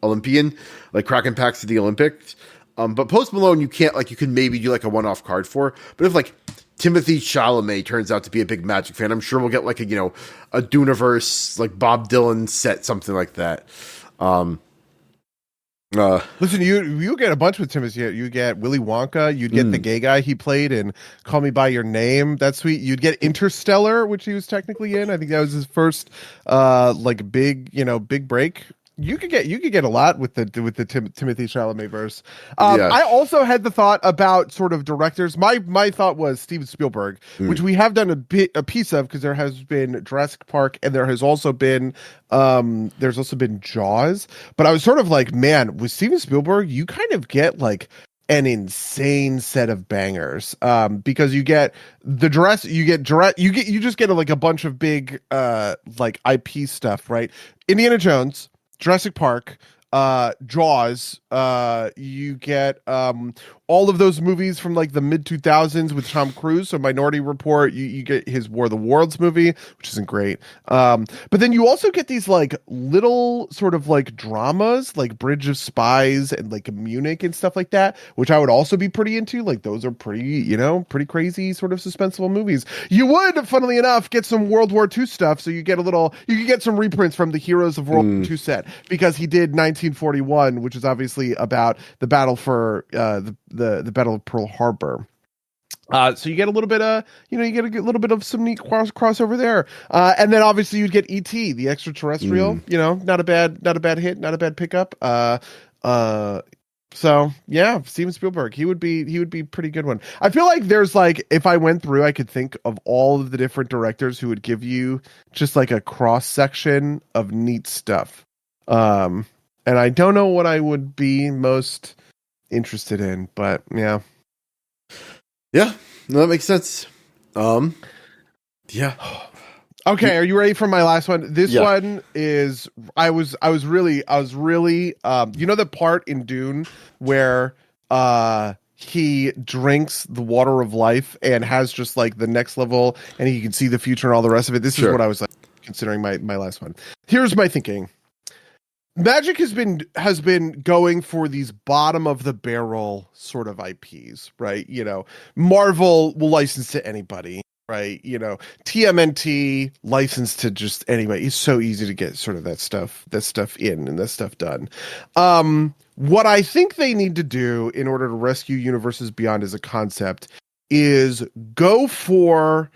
Olympian, like cracking packs at the Olympics. But Post Malone, you can't, like, you can maybe do like a one-off card for, but if like Timothée Chalamet turns out to be a big Magic fan, I'm sure we'll get like a, you know, a Duneverse, like Bob Dylan set, something like that. Listen, you get a bunch with Timothy. You get Willy Wonka. You'd get the gay guy he played in Call Me by Your Name. That's sweet. You'd get Interstellar, which he was technically in. I think that was his first like big break. You could get a lot with the Timothée Chalamet verse. I also had the thought about sort of directors. My thought was Steven Spielberg, which we have done a piece of, because there has been Jurassic Park, and there has also been there's also been Jaws. But I was sort of like, man, with Steven Spielberg, you kind of get like an insane set of bangers, because you get you just get like a bunch of big like IP stuff, right? Indiana Jones, Jurassic Park, Jaws, you get all of those movies from like the mid 2000s with Tom Cruise. So Minority Report, you get his War of the Worlds movie, which isn't great. But then you also get these like little sort of like dramas, like Bridge of Spies and like Munich and stuff like that, which I would also be pretty into. Like, those are pretty crazy sort of suspenseful movies. You would, funnily enough, get some World War II stuff. So you could get some reprints from the Heroes of World War II set, because he did 1941, which is obviously about the battle for the Battle of Pearl Harbor. So you get a little bit of, you get a little bit of some neat crossover there. And then obviously you'd get ET, the extraterrestrial, not a bad hit, not a bad pickup. So yeah, Steven Spielberg, he would be pretty good one. I feel like there's like, if I went through, I could think of all of the different directors who would give you just like a cross section of neat stuff. And I don't know what I would be most interested in, but yeah. Yeah, no, that makes sense. Yeah. Okay, are you ready for my last one? This one is I was really the part in Dune where he drinks the water of life and has just like the next level and he can see the future and all the rest of it. This is what I was like considering my last one. Here's my thinking. Magic has been going for these bottom of the barrel sort of IPs, right? Marvel will license to anybody, right? TMNT licensed to just anybody. It's so easy to get sort of that stuff in and that stuff done. What I think they need to do in order to rescue Universes Beyond as a concept is go for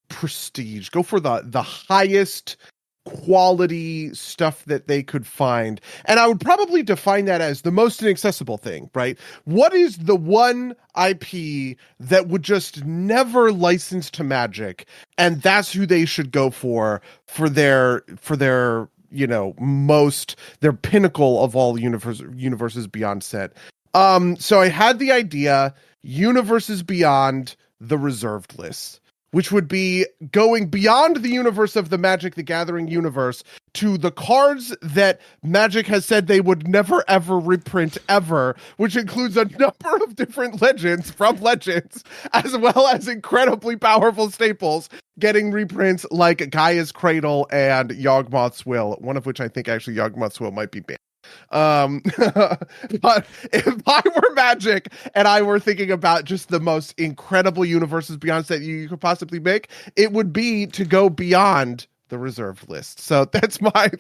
prestige, go for the highest quality stuff that they could find. And I would probably define that as the most inaccessible thing, right? What is the one IP that would just never license to Magic? And that's who they should go for their their pinnacle of all Universes Beyond set. So I had the idea, Universes Beyond the Reserved List, which would be going beyond the universe of the Magic the Gathering universe to the cards that Magic has said they would never, ever reprint ever, which includes a number of different legends from Legends, as well as incredibly powerful staples getting reprints like Gaia's Cradle and Yawgmoth's Will, one of which I think actually Yawgmoth's Will might be banned. But if I were Magic and I were thinking about just the most incredible Universes Beyond that you could possibly make, it would be to go beyond the Reserved List. So that's my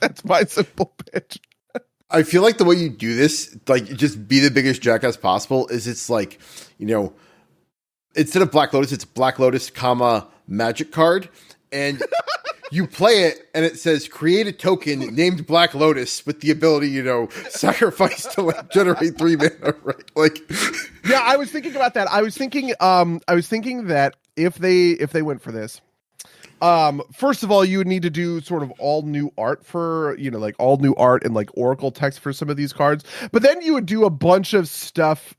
simple pitch. I feel like the way you do this, like just be the biggest jackass possible, is it's like, instead of Black Lotus, it's Black Lotus, comma, Magic card, and you play it, and it says create a token named Black Lotus with the ability, sacrifice to like generate 3 mana, right? Like, yeah, I was thinking about that. I was thinking that if they went for this, first of all, you would need to do sort of all new art for, like all new art and like Oracle text for some of these cards. But then you would do a bunch of stuff.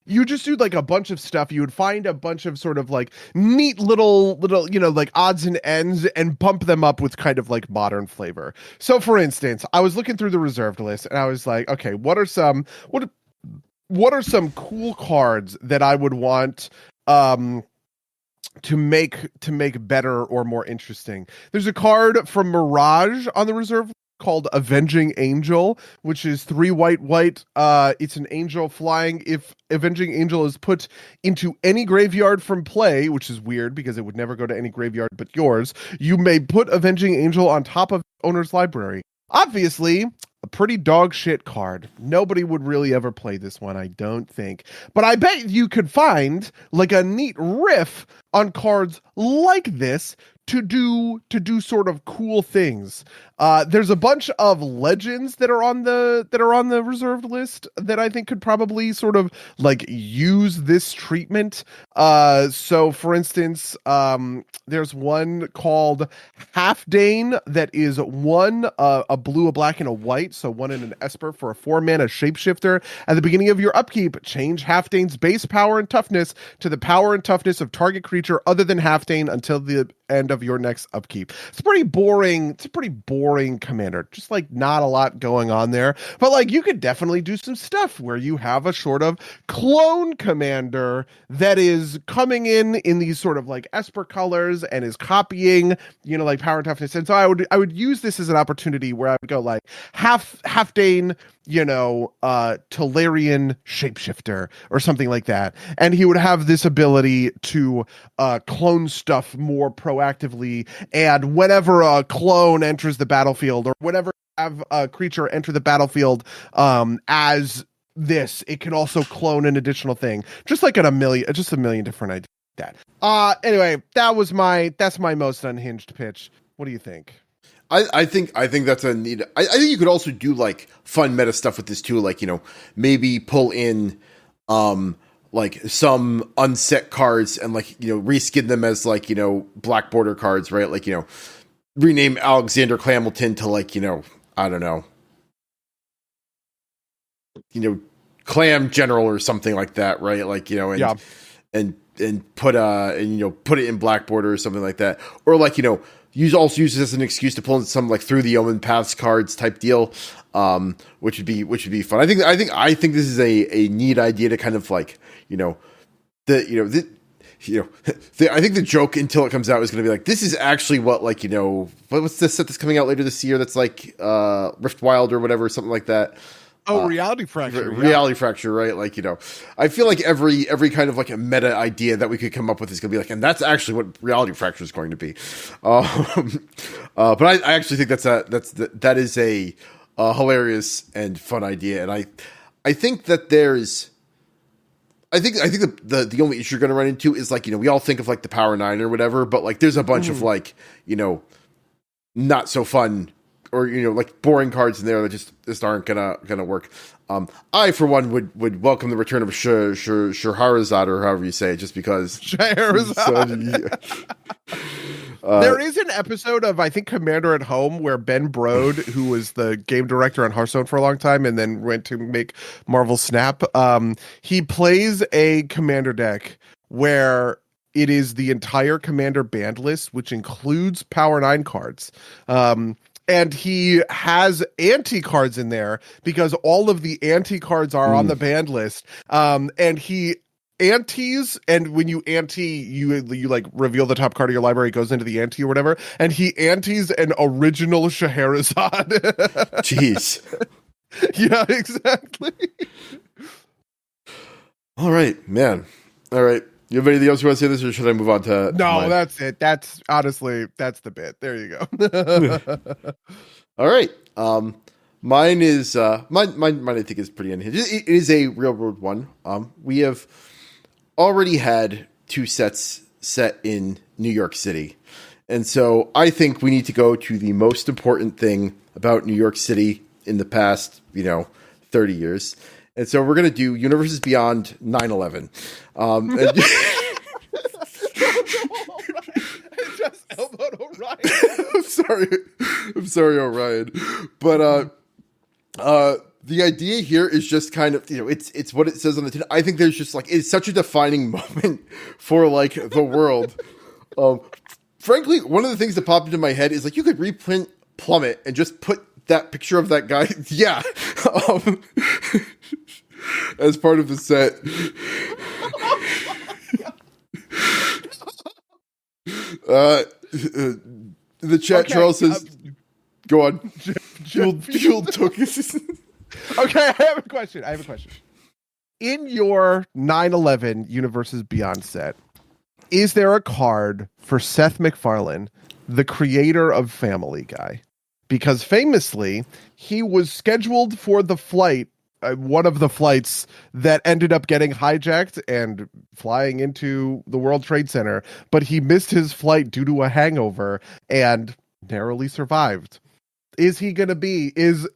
You just do like a bunch of stuff. You would find a bunch of sort of like neat little, like odds and ends and bump them up with kind of like modern flavor. So for instance, I was looking through the Reserved List and I was like, okay, what are some cool cards that I would want, to make better or more interesting? There's a card from Mirage on the Reserve called Avenging Angel, which is 3 white. It's an angel flying. If Avenging Angel is put into any graveyard from play, which is weird because it would never go to any graveyard but yours, you may put Avenging Angel on top of owner's library. Obviously, a pretty dog shit card. Nobody would really ever play this one, I don't think. But I bet you could find like a neat riff on cards like this to do sort of cool things. There's a bunch of legends that are on the Reserved List that I think could probably sort of like use this treatment. So for instance, there's one called Halfdane that is one a blue, a black, and a white. So one in an Esper for a 4-mana shapeshifter. At the beginning of your upkeep, change Halfdane's base power and toughness to the power and toughness of target creature other than Halfdane until the end of your next upkeep. It's a pretty boring commander, just like not a lot going on there, but like you could definitely do some stuff where you have a sort of clone commander that is coming in these sort of like Esper colors and is copying, like power and toughness. And so I would use this as an opportunity where I would go like Halfdane, Tolarian shapeshifter or something like that, and he would have this ability to clone stuff more proactively, and whenever a clone enters the battlefield or whenever you have a creature enter the battlefield as this, it can also clone an additional thing, just like a million different ideas. Anyway, that's my most unhinged pitch. What do you think? I think that's a neat. I think you could also do like fun meta stuff with this too, like, you know, maybe pull in like some unset cards and, like, you know, reskin them as, like, you know, black border cards, right? Like, you know, rename Alexander Clamilton to, like, you know, I don't know, you know, Clam General or something like that, right? Like, you know, and put and, you know, put it in black border or something like that, or, like, you know, use this as an excuse to pull in some, like, Through the Omen Paths cards type deal, which would be fun. I think this is a neat idea to kind of, like, you know, I think the joke until it comes out is going to be like, this is actually what, like, you know, what's this set that's coming out later this year that's like Rift Wild or whatever, something like that. Oh, Reality Fracture. Reality Fracture, right? Like, you know, I feel like every kind of, like, a meta idea that we could come up with is going to be like, and that's actually what Reality Fracture is going to be. But I actually think that is a hilarious and fun idea, and I think that there's. I think the only issue you're going to run into is, like, you know, we all think of, like, the Power 9 or whatever, but, like, there's a bunch of, like, you know, not so fun or, you know, like, boring cards in there that just aren't gonna work. I, for one, would welcome the return of Shahrazad, or however you say it, just because Shahrazad. There is an episode of, I think, Commander at Home where Ben Brode, who was the game director on Hearthstone for a long time and then went to make Marvel Snap, he plays a Commander deck where it is the entire Commander banned list, which includes Power 9 cards. And he has anti-cards in there because all of the anti-cards are on the banned list. And he antes, and when you ante, you like reveal the top card of your library, it goes into the ante or whatever, and he antes an original Scheherazade. Jeez. Yeah, exactly. All right, man. All right. You have anything else you want to say this, or should I move on to No, that's it. That's honestly, that's the bit. There you go. All right. Mine is mine I think is pretty unhinged. It is a real world one. We have already had 2 sets set in New York City. And so I think we need to go to the most important thing about New York City in the past, you know, 30 years. And so we're going to do Universes Beyond 9/11. I just elbowed Orion. I'm sorry, Orion. But the idea here is just kind of, you know, it's what it says on the tin. I think there's just, like, it's such a defining moment for, like, the world. Frankly, one of the things that popped into my head is, like, you could reprint Plummet and just put that picture of that guy, yeah, as part of the set. The chat, okay, Charles says, go on. Jewel took it. Okay, I have a question. In your 9/11 Universes Beyond set, is there a card for Seth MacFarlane, the creator of Family Guy? Because famously, he was scheduled for the flight, one of the flights that ended up getting hijacked and flying into the World Trade Center, but he missed his flight due to a hangover and narrowly survived. Is he going to be, is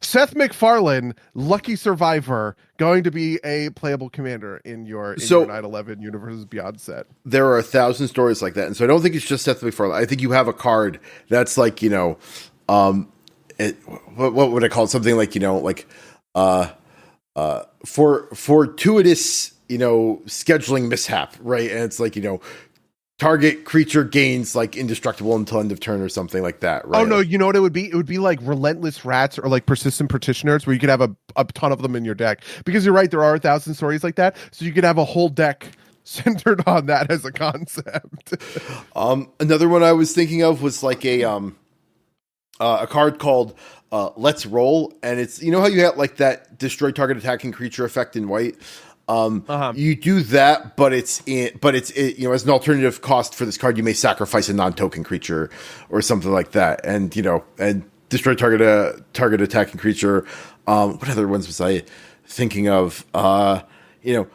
Seth MacFarlane, lucky survivor, going to be a playable commander in your 9/11 Universes Beyond set? There are 1,000 stories like that. And so I don't think it's just Seth MacFarlane. I think you have a card that's, like, you know, what would I call it? Something like, you know, like, fortuitous, you know, scheduling mishap, right? And it's like, you know, target creature gains, like, indestructible until end of turn or something like that, right? Oh, no, you know what it would be? It would be like Relentless Rats or, like, Persistent Petitioners, where you could have a ton of them in your deck. Because you're right, there are 1,000 stories like that, so you could have a whole deck centered on that as a concept. Another one I was thinking of was, like, a card called Let's Roll, and it's, you know how you have, like, that destroy target attacking creature effect in white? You do that, but it's you know, as an alternative cost for this card, you may sacrifice a non-token creature or something like that, and, you know, and destroy target attacking creature. What other ones was I thinking of. You know,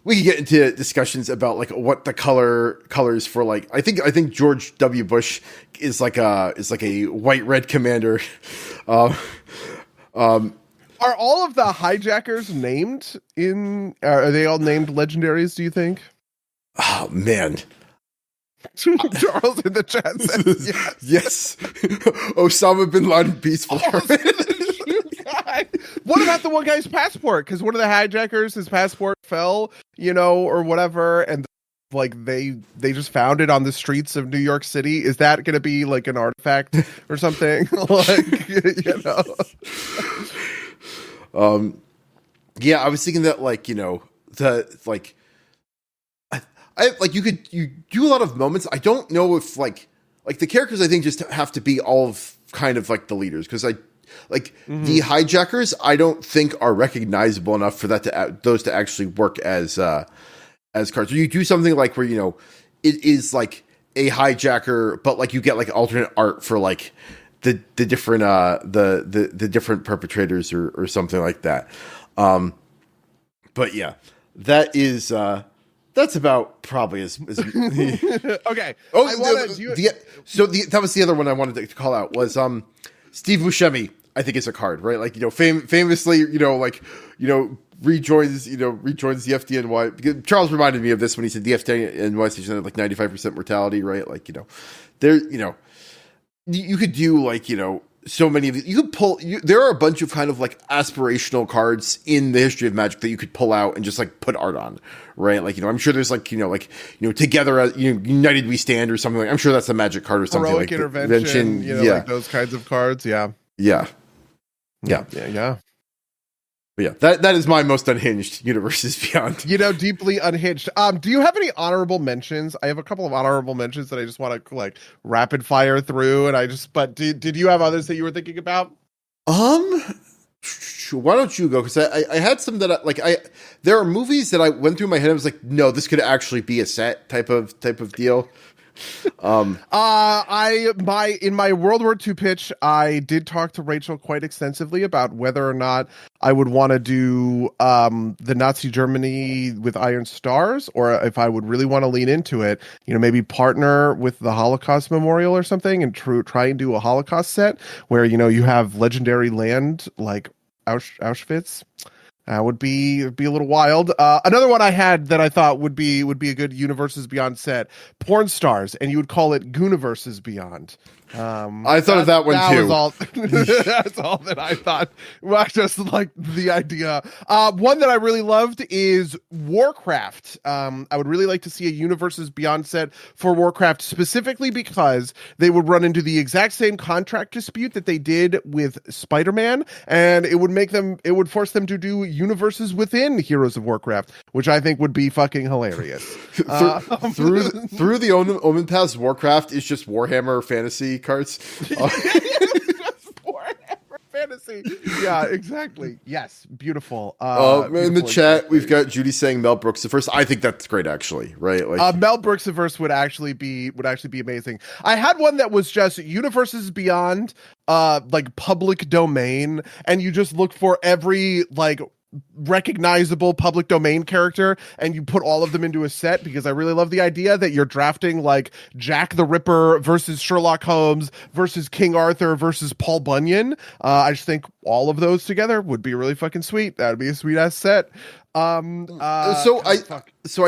we can get into discussions about like what the colors for like. I think George W. Bush is like a white red commander. Are all of the hijackers named in? Are they all named legendaries? Do you think? Oh man. Charles in the chat says yes. Osama bin Laden peaceful. What about the one guy's passport? Because one of the hijackers, his passport fell, or whatever, and like they just found it on the streets of New York City. Is that going to be like an artifact or something? Yeah, I was thinking that you do a lot of moments. I don't know if like the characters I think just have to be all of kind of like the leaders, because the hijackers I don't think are recognizable enough for that those to actually work as cards. Or you do something like where it is like a hijacker, but like you get like alternate art for like the different the different perpetrators or something like that. But yeah, that is that's about probably as okay. That was the other one I wanted to call out was Steve Buscemi. I think is a card, right? Like famously, rejoins the FDNY. Because Charles reminded me of this when he said the FDNY station had like 95% mortality, right? Like you could do so many of these. You could pull. There are a bunch of kind of like aspirational cards in the history of Magic that you could pull out and just like put art on, right? Like I'm sure there's together United We Stand or something. I'm sure that's a Magic card or something. Heroic like intervention, like those kinds of cards. Yeah. But yeah, that is my most unhinged Universes Beyond. Deeply unhinged. Do you have any honorable mentions? I have a couple of honorable mentions that I just want to like rapid fire through, but did you have others that you were thinking about? Why don't you go? Because I had some that there are movies that I went through my head. I was like, no, this could actually be a set type of deal. In my World War II pitch, I did talk to Rachel quite extensively about whether or not I would want to do the Nazi Germany with Iron Stars, or if I would really want to lean into it, maybe partner with the Holocaust Memorial or something and try and do a Holocaust set where you have legendary land like Auschwitz. Would be a little wild. Another one I had that I thought would be a good Universes Beyond set, Porn Stars, and you would call it Gooniverses Beyond. I thought of that one too. That's all that I thought. Well, just like the idea. One that I really loved is Warcraft. I would really like to see a Universes Beyond set for Warcraft, specifically because they would run into the exact same contract dispute that they did with Spider-Man, and it would force them to do universes within Heroes of Warcraft, which I think would be fucking hilarious. Through the Omen Paths, Warcraft is just Warhammer fantasy cards. Warhammer fantasy. Yeah, exactly. Yes, beautiful. In the chat, we've got Judy saying Mel Brooks the first. I think that's great, actually. Right? Mel Brooks the first would actually be amazing. I had one that was just Universes Beyond, like public domain, and you just look for every like recognizable public domain character and you put all of them into a set, because I really love the idea that you're drafting like Jack the Ripper versus Sherlock Holmes versus King Arthur versus Paul Bunyan. I just think all of those together would be really fucking sweet. That would be a sweet ass set. So I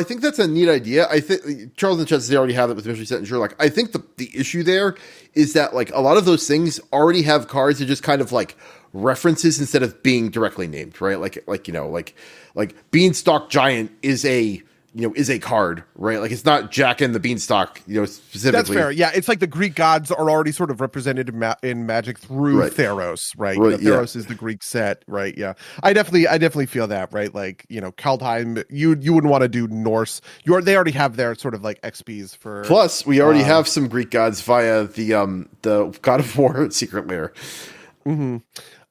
think that's a neat idea. I think Charles and Chess, they already have it with Mystery Set and Sherlock. I think the issue there is that like a lot of those things already have cards that just kind of like references instead of being directly named, right? Like Beanstalk Giant is a card, right? Like it's not Jack and the Beanstalk, specifically. That's fair. Yeah, it's like the Greek gods are already sort of represented in Magic through Theros, right? Theros is the Greek set, right? Yeah, I definitely feel that, right? Like Kaldheim, you wouldn't want to do Norse. They already have their sort of like XPs for. Plus, we already have some Greek gods via the God of War Secret Lair. Mm-hmm.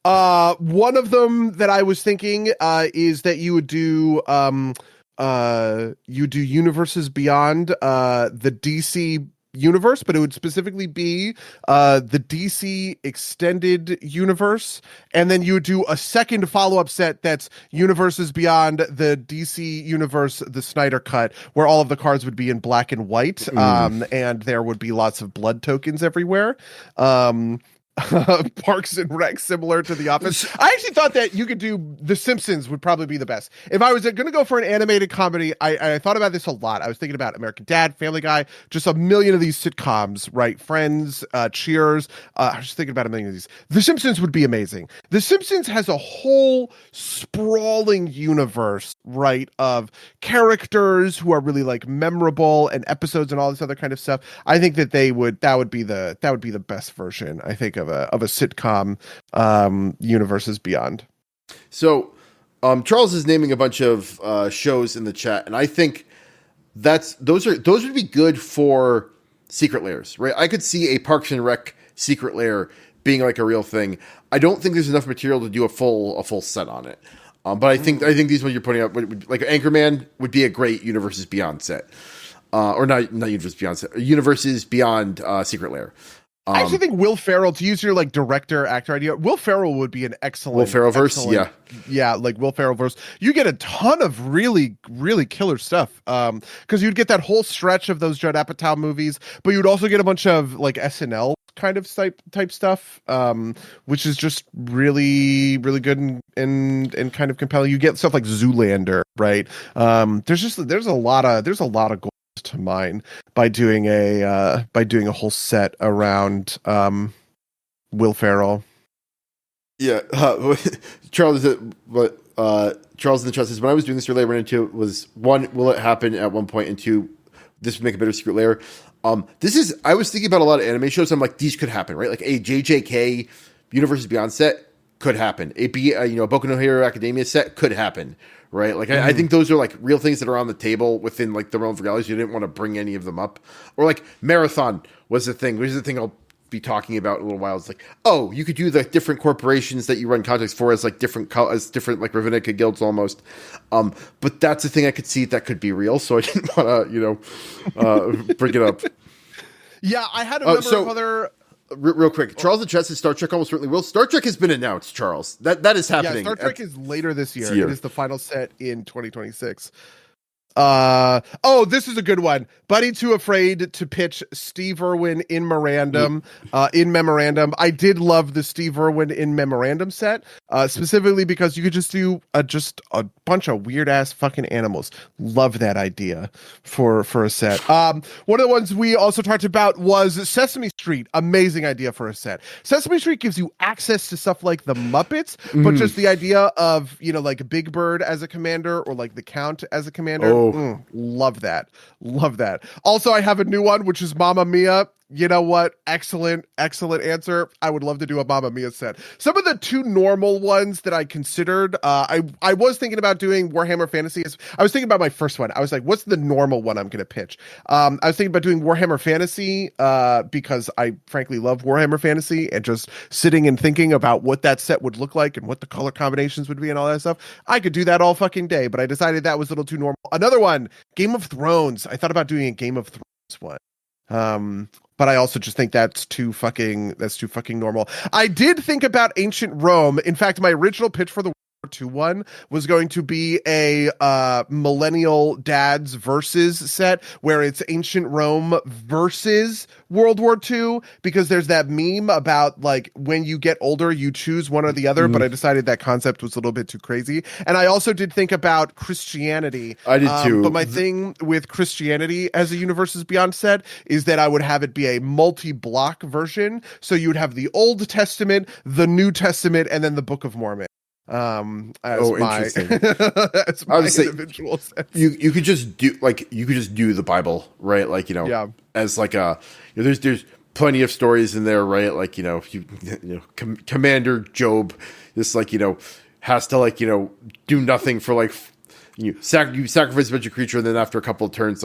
One of them that I was thinking is that you would do Universes Beyond the DC universe, but it would specifically be the DC extended universe, and then you would do a second follow-up set that's universes beyond the DC universe, the Snyder cut, where all of the cards would be in black and white, and there would be lots of blood tokens everywhere. Parks and Rec, similar to The Office. I actually thought that you could do The Simpsons would probably be the best. If I was going to go for an animated comedy, I thought about this a lot. I was thinking about American Dad, Family Guy, just a million of these sitcoms, right? Friends, Cheers. I was just thinking about a million of these. The Simpsons would be amazing. The Simpsons has a whole sprawling universe, right, of characters who are really like memorable and episodes and all this other kind of stuff. I think that that would be the best version, I think, of a sitcom universes beyond. So Charles is naming a bunch of shows in the chat, and I think those would be good for secret lairs, right? I could see a Parks and Rec secret lair being like a real thing. I don't think there's enough material to do a full set on it. But I think these ones you're putting up, like Anchorman would be a great Universes Beyond set. Or not Universes Beyond set, Universes Beyond secret lair. I actually think Will Ferrell, to use your like director actor idea, Will Ferrell would be an excellent Will Ferrell verse, yeah, like Will Ferrell verse. You get a ton of really, really killer stuff. Because you'd get that whole stretch of those Judd Apatow movies, but you'd also get a bunch of like SNL kind of type stuff, which is just really, really good and kind of compelling. You get stuff like Zoolander, right? There's a lot of gold to mine by doing a whole set around Will Ferrell. Yeah, Charles in the chat says, when I was doing this earlier, I ran into was one, will it happen at one point, and two, this would make a better secret lair. I was thinking about a lot of anime shows. I'm like, these could happen, right? Like a JJK Universes Beyond set could happen. Boku no Hero Academia set could happen. Right, like I think those are like real things that are on the table within like the realm of realities. You didn't want to bring any of them up, or like Marathon was the thing. Which is the thing I'll be talking about in a little while. It's like, oh, you could do the different corporations that you run contracts for as like different like Ravinica guilds almost. But that's the thing I could see that could be real. So I didn't want to bring it up. Yeah, I had a number of other. Real quick, Charles and Chess says Star Trek almost certainly will. Star Trek has been announced, Charles. That is happening. Yeah, Star Trek is later this year. It is the final set in 2026. This is a good one. Buddy Too Afraid to pitch Steve Irwin in Memorandum. I did love the Steve Irwin in Memorandum set, specifically because you could just do just a bunch of weird ass fucking animals. Love that idea for a set. One of the ones we also talked about was Sesame Street. Amazing idea for a set. Sesame Street gives you access to stuff like the Muppets, but just the idea of, like Big Bird as a commander or like the Count as a commander. Love that. Also, I have a new one, which is Mamma Mia. You know what? Excellent answer. I would love to do a Mamma Mia set. Some of the two normal ones that I considered, I was thinking about doing Warhammer Fantasy. I was thinking about my first one. I was like, what's the normal one I'm going to pitch? I was thinking about doing Warhammer Fantasy because I frankly love Warhammer Fantasy, and just sitting and thinking about what that set would look like and what the color combinations would be and all that stuff. I could do that all fucking day, but I decided that was a little too normal. Another one, Game of Thrones. I thought about doing a Game of Thrones one. But I also just think that's too fucking normal. I did think about Ancient Rome. In fact, my original pitch for the World War II one was going to be a Millennial Dads versus set where it's Ancient Rome versus World War II, because there's that meme about like when you get older, you choose one or the other, but I decided that concept was a little bit too crazy. And I also did think about Christianity. I did too. But my thing with Christianity as a Universes Beyond set is that I would have it be a multi-block version. So you would have the Old Testament, the New Testament, and then the Book of Mormon. Interesting. As my individual sense. You could just do the Bible, right? Like, as like there's plenty of stories in there, right? Like, Commander Job, this has to do nothing for you sacrifice a bunch of creature, and then after a couple of turns,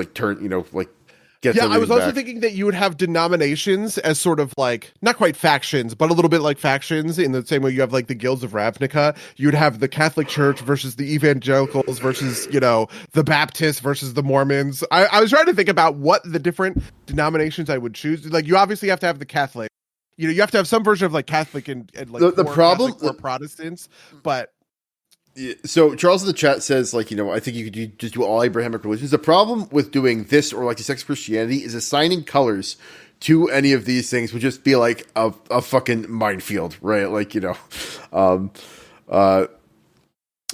gets Yeah, I was also back. thinking that you would have denominations as sort of like, not quite factions, but a little bit like factions in the same way you have like the Guilds of Ravnica. You'd have the Catholic Church versus the Evangelicals versus, the Baptists versus the Mormons. I was trying to think about what the different denominations I would choose. Like, you obviously have to have the Catholic. You have to have some version of like Catholic and like the problem Catholic or Protestants, but so Charles in the chat says, like, I think you could just do all Abrahamic religions. The problem with doing this or like the sex Christianity is assigning colors to any of these things would just be like a fucking minefield, right? Like,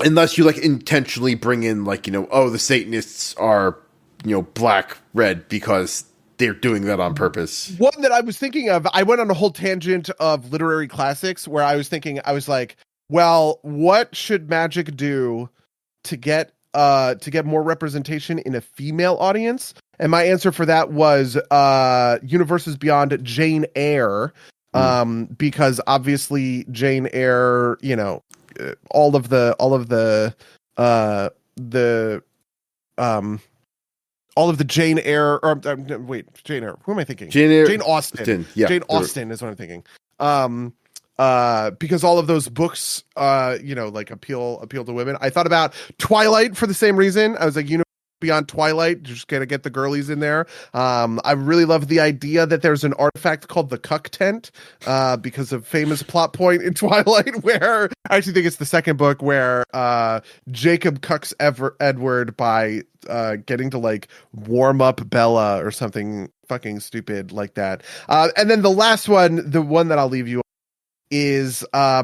unless you like intentionally bring in like, the Satanists are, black, red because they're doing that on purpose. One that I was thinking of, I went on a whole tangent of literary classics where I was like, well, what should Magic do to get more representation in a female audience? And my answer for that was Universes Beyond Jane Eyre, because obviously Jane Eyre, all of the Jane Eyre, or Jane Eyre. Who am I thinking? Jane Austen. Yeah, Jane Austen is what I'm thinking. Because all of those books, like appeal to women. I thought about Twilight for the same reason. I was like, Beyond Twilight, just gotta get the girlies in there. I really love the idea that there's an artifact called the Cuck Tent, because of famous plot point in Twilight where I actually think it's the second book where Jacob cucks Edward by getting to like warm up Bella or something fucking stupid like that. And then the last one, the one that I'll leave you is I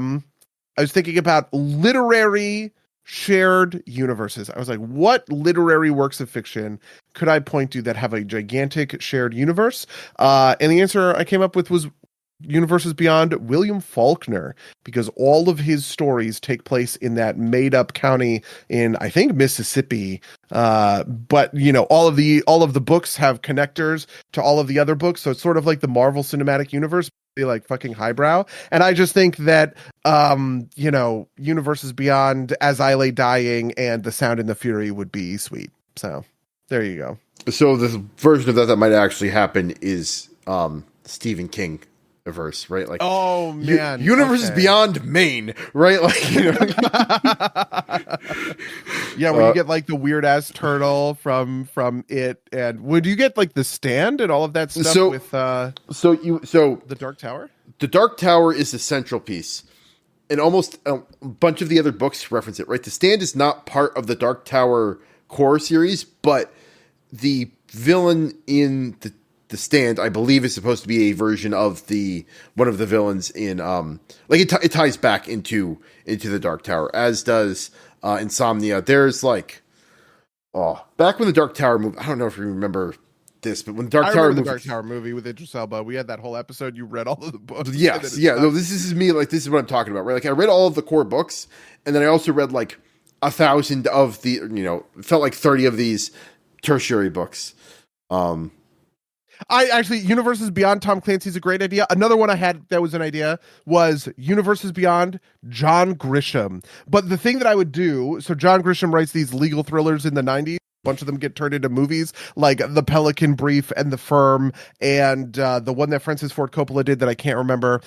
was thinking about literary shared universes. I was like, what literary works of fiction could I point to that have a gigantic shared universe? And the answer I came up with was Universes Beyond William Faulkner, because all of his stories take place in that made-up county in, I think, Mississippi. But all of the books have connectors to all of the other books, so it's sort of like the Marvel Cinematic Universe, like fucking highbrow. And I just think that Universes Beyond, As I Lay Dying, and The Sound and the Fury would be sweet. So there you go. So the version of that might actually happen is Stephen King verse, right? Like, oh man, Universes Beyond Maine, right? Like, yeah, when you get like the weird ass turtle from it, and would you get like the Stand and all of that stuff with the Dark Tower? The Dark Tower is the central piece, and almost a bunch of the other books reference it, right? The Stand is not part of the Dark Tower core series, but the villain in the Stand, I believe, is supposed to be a version of one of the villains in it ties back into the Dark Tower, as does Insomnia. There's like back when the Dark Tower moved, I don't know if you remember this, but when the Dark Tower movie with Idris Elba, we had that whole episode. You read all of the books. Yes, yeah. No, this is me. Like, this is what I'm talking about, right? Like, I read all of the core books, and then I also read like 1,000 of the, it felt like 30 of these tertiary books. I actually, Universes Beyond Tom Clancy's a great idea. Another one I had that was an idea was Universes Beyond John Grisham. But the thing that I would do, so John Grisham writes these legal thrillers in the 90s. A bunch of them get turned into movies, like The Pelican Brief and The Firm, and the one that Francis Ford Coppola did that I can't remember,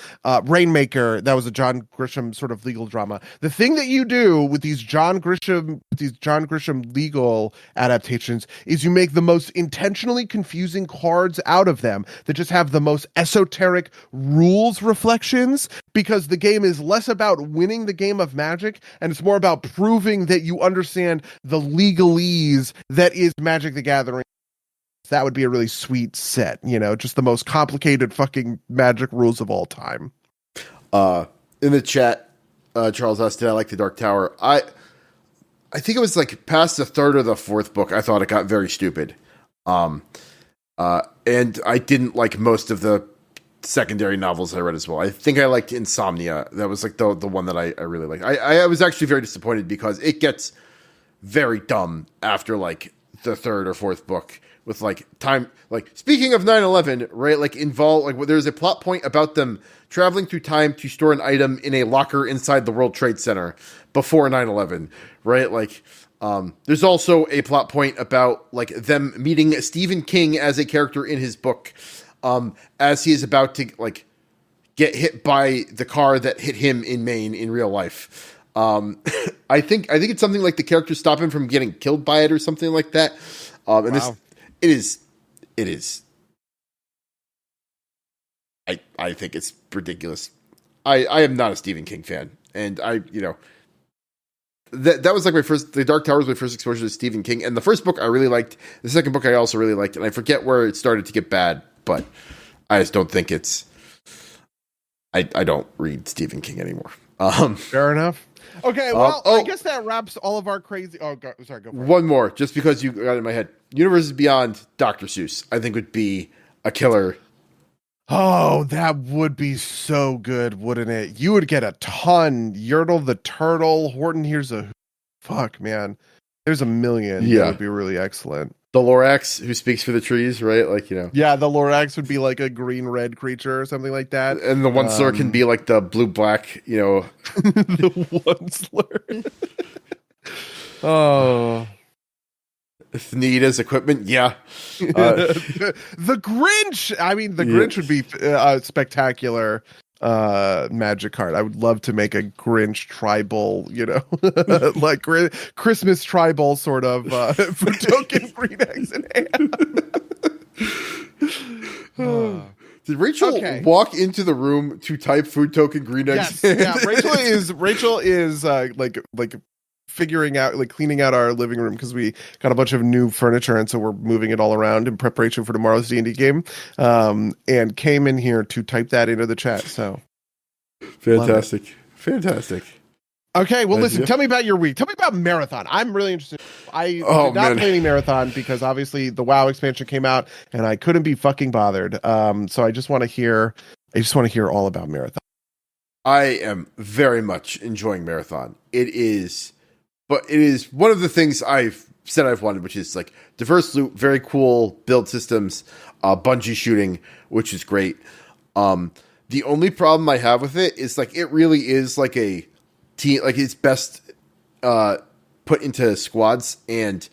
Rainmaker. That was a John Grisham sort of legal drama. The thing that you do with these John Grisham legal adaptations is you make the most intentionally confusing cards out of them that just have the most esoteric rules reflections, because the game is less about winning the game of Magic and it's more about proving that you understand the legalese that is Magic the Gathering. That would be a really sweet set, just the most complicated fucking Magic rules of all time. In the chat, Charles asked, did I like the Dark Tower? I think it was like past the third or the fourth book, I thought it got very stupid. And I didn't like most of the secondary novels I read as well. I think I liked Insomnia. That was like the one that I really liked. I was actually very disappointed because it gets very dumb after like the third or fourth book with like time, like speaking of 9/11, right? Like involve, like there's a plot point about them traveling through time to store an item in a locker inside the World Trade Center before 9/11, right? Like, There's also a plot point about like them meeting Stephen King as a character in his book, as he is about to like get hit by the car that hit him in Maine in real life. I think it's something like the characters stop him from getting killed by it or something like that. And Wow. it is. I think it's ridiculous. I am not a Stephen King fan, and that was like the Dark Tower was my first exposure to Stephen King, and the first book I really liked. The second book I also really liked, and I forget where it started to get bad, but I just don't think it's. I don't read Stephen King anymore. Fair enough. Okay, well, I guess that wraps all of our crazy. Oh, go for it. One more, just because you got it in my head. Universes Beyond Dr. Seuss, I think would be a killer. Oh, that would be so good, wouldn't it? You would get a ton. Yertle the Turtle, Horton Hears a Fuck, man. There's a million. Yeah. That would be really excellent. The Lorax who speaks for the trees, right? Like, Yeah, the Lorax would be like a green-red creature or something like that. And the one slur can be like the blue-black, The one slur. Oh. Thneeda's equipment, yeah. The Grinch. I mean, the Grinch would be a spectacular magic card. I would love to make a Grinch tribal, like Christmas tribal sort of for token green eggs in hand. Did Rachel walk into the room to type food token green eggs? Yes, yeah. Rachel is like figuring out, like cleaning out our living room because we got a bunch of new furniture, and so we're moving it all around in preparation for tomorrow's D&D game. And came in here to type that into the chat. So fantastic. Okay, well, listen. Tell me about your week. Tell me about Marathon. I'm really interested. I did not play any Marathon because obviously the WoW expansion came out, and I couldn't be fucking bothered. So I just want to hear. All about Marathon. I am very much enjoying Marathon. It is one of the things I've said I've wanted, which is like diverse loot, very cool build systems, bungee shooting, which is great. The only problem I have with it is like it really is like a team, like it's best put into squads, and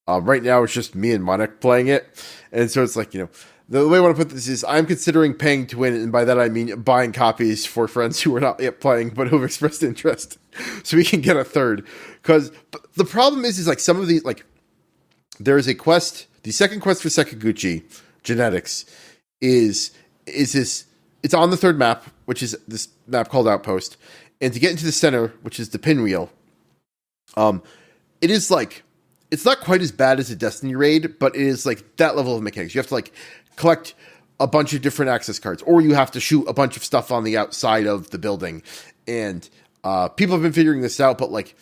right now it's just me and Monik playing it, and so it's like the way I want to put this is I'm considering paying to win, and by that I mean buying copies for friends who are not yet playing but who have expressed interest, so we can get a third. Because the problem is like some of these, like there is a quest, the second quest for Sekaguchi Genetics is this. It's on the third map, which is this map called Outpost, and to get into the center, which is the pinwheel, it is like it's not quite as bad as a Destiny raid, but it is like that level of mechanics. You have to like collect a bunch of different access cards, or you have to shoot a bunch of stuff on the outside of the building. And people have been figuring this out, but like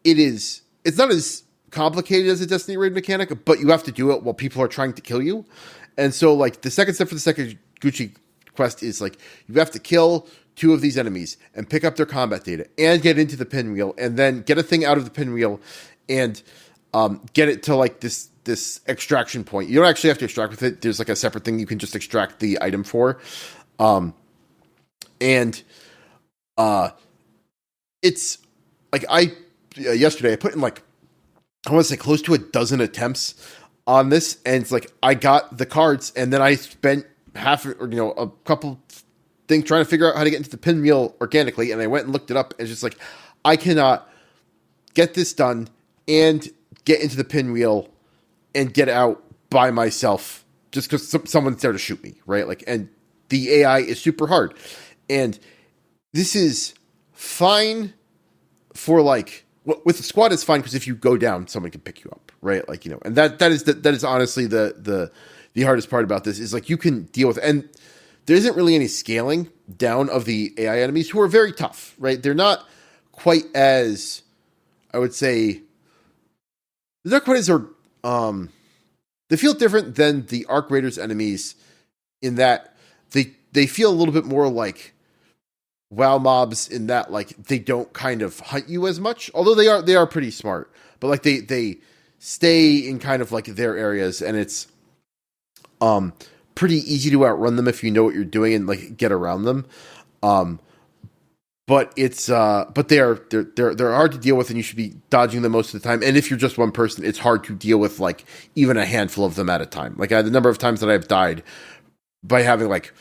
it's not as complicated as a Destiny raid mechanic, but you have to do it while people are trying to kill you. And so like the second step for the Sekaguchi quest is like you have to kill 2 of these enemies and pick up their combat data and get into the pinwheel and then get a thing out of the pinwheel and get it to like this extraction point. You don't actually have to extract with it. There's like a separate thing you can just extract the item for. It's like yesterday I put in like, I want to say close to a dozen attempts on this. And it's like, I got the cards and then I spent a couple things trying to figure out how to get into the pinwheel organically. And I went and looked it up and it's just like, I cannot get this done and get into the pinwheel and get out by myself just because someone's there to shoot me, right? Like, and the AI is super hard. And this is fine for like, with the squad it's fine because if you go down, someone can pick you up, right? Like, and that is honestly the hardest part about this is like you can deal with, and there isn't really any scaling down of the AI enemies who are very tough, right? They're not quite as, I would say, they're not quite as, they feel different than the Arc Raiders enemies in that they feel a little bit more like WoW mobs in that like they don't kind of hunt you as much, although they are pretty smart, but like they stay in kind of like their areas, and it's pretty easy to outrun them if you know what you're doing and like get around them. but they're hard to deal with, and you should be dodging them most of the time. And if you're just one person, it's hard to deal with like even a handful of them at a time. Like the number of times that I've died by having like,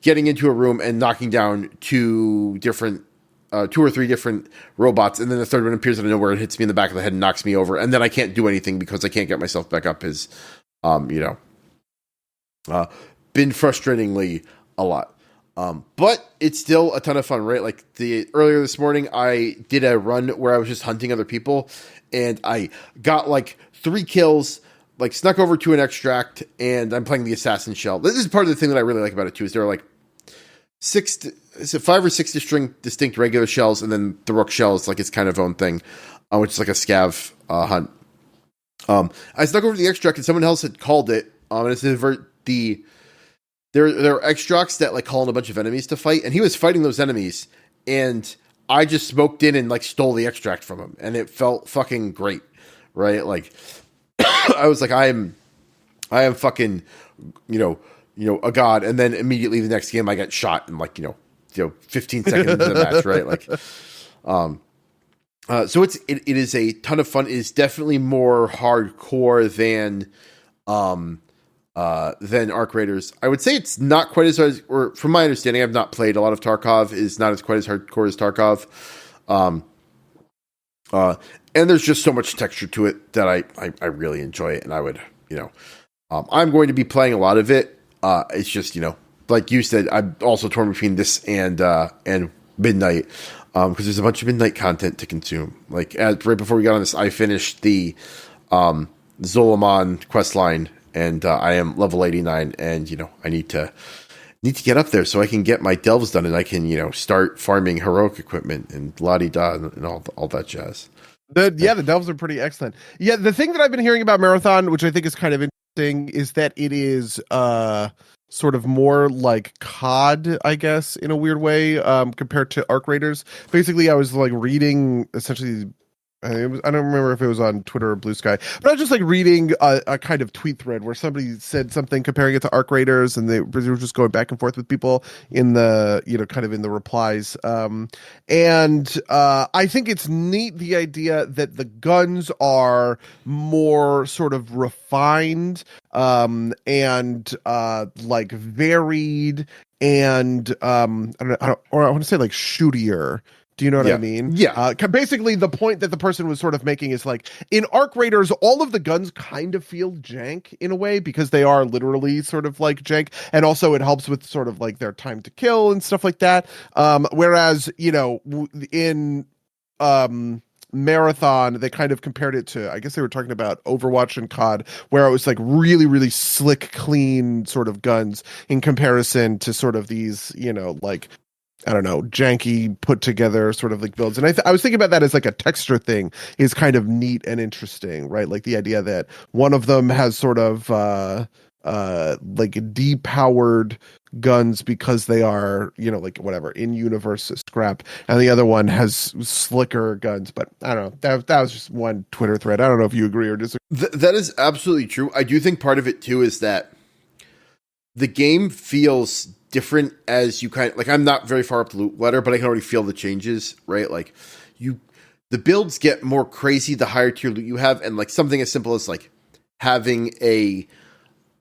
getting into a room and knocking down two or three different robots, and then the third one appears out of nowhere and hits me in the back of the head and knocks me over, and then I can't do anything because I can't get myself back up. Is been frustratingly a lot. But it's still a ton of fun, right? Like earlier this morning, I did a run where I was just hunting other people, and I got like 3 kills, like snuck over to an extract, and I'm playing the assassin shell. This is part of the thing that I really like about it too, is there are like 5 or 6 distinct regular shells, and then the rook shell is like its kind of own thing, which is like a scav hunt. I snuck over to the extract, and someone else had called it, and it's there are extracts that like call in a bunch of enemies to fight, and he was fighting those enemies, and I just smoked in and like stole the extract from him, and it felt fucking great, right? Like I was like, I am fucking, a god, and then immediately the next game I got shot in like 15 seconds into the match, right? Like, so it is a ton of fun. It is definitely more hardcore than Arc Raiders. I would say it's not quite as hard, or from my understanding, I've not played a lot of Tarkov. Is not as quite as hardcore as Tarkov. And there's just so much texture to it that I really enjoy it, and I would, I'm going to be playing a lot of it. It's just, like you said, I'm also torn between this and Midnight, because there's a bunch of Midnight content to consume. Like right before we got on this, I finished the Zolomon questline, and I am level 89, and I need to get up there so I can get my delves done, and I can start farming heroic equipment and la-di-da and all that jazz. The delves are pretty excellent. Yeah, the thing that I've been hearing about Marathon, which I think is kind of interesting, is that it is sort of more like COD, I guess, in a weird way, compared to Arc Raiders. Basically, I was like reading essentially. I don't remember if it was on Twitter or Blue Sky, but I was just like reading a kind of tweet thread where somebody said something comparing it to Arc Raiders, and they were just going back and forth with people in the, kind of in the replies. And I think it's neat, the idea that the guns are more sort of refined, and like varied, and I want to say like shootier. Do you know what I mean? Yeah. Basically, the point that the person was sort of making is like, in Arc Raiders, all of the guns kind of feel jank in a way, because they are literally sort of like jank. And also it helps with sort of like their time to kill and stuff like that. Whereas, in Marathon, they kind of compared it to, I guess they were talking about Overwatch and COD, where it was like really, really slick, clean sort of guns in comparison to sort of these, like, I don't know, janky, put together sort of like builds. And I was thinking about that as like a texture thing is kind of neat and interesting, right? Like the idea that one of them has sort of like depowered guns because they are, like whatever, in universe scrap, and the other one has slicker guns. But I don't know, that was just one Twitter thread. I don't know if you agree or disagree. That is absolutely true. I do think part of it too is that the game feels different as you kind of, like, I'm not very far up the loot ladder, but I can already feel the changes, right? Like the builds get more crazy the higher tier loot you have, and like something as simple as like having a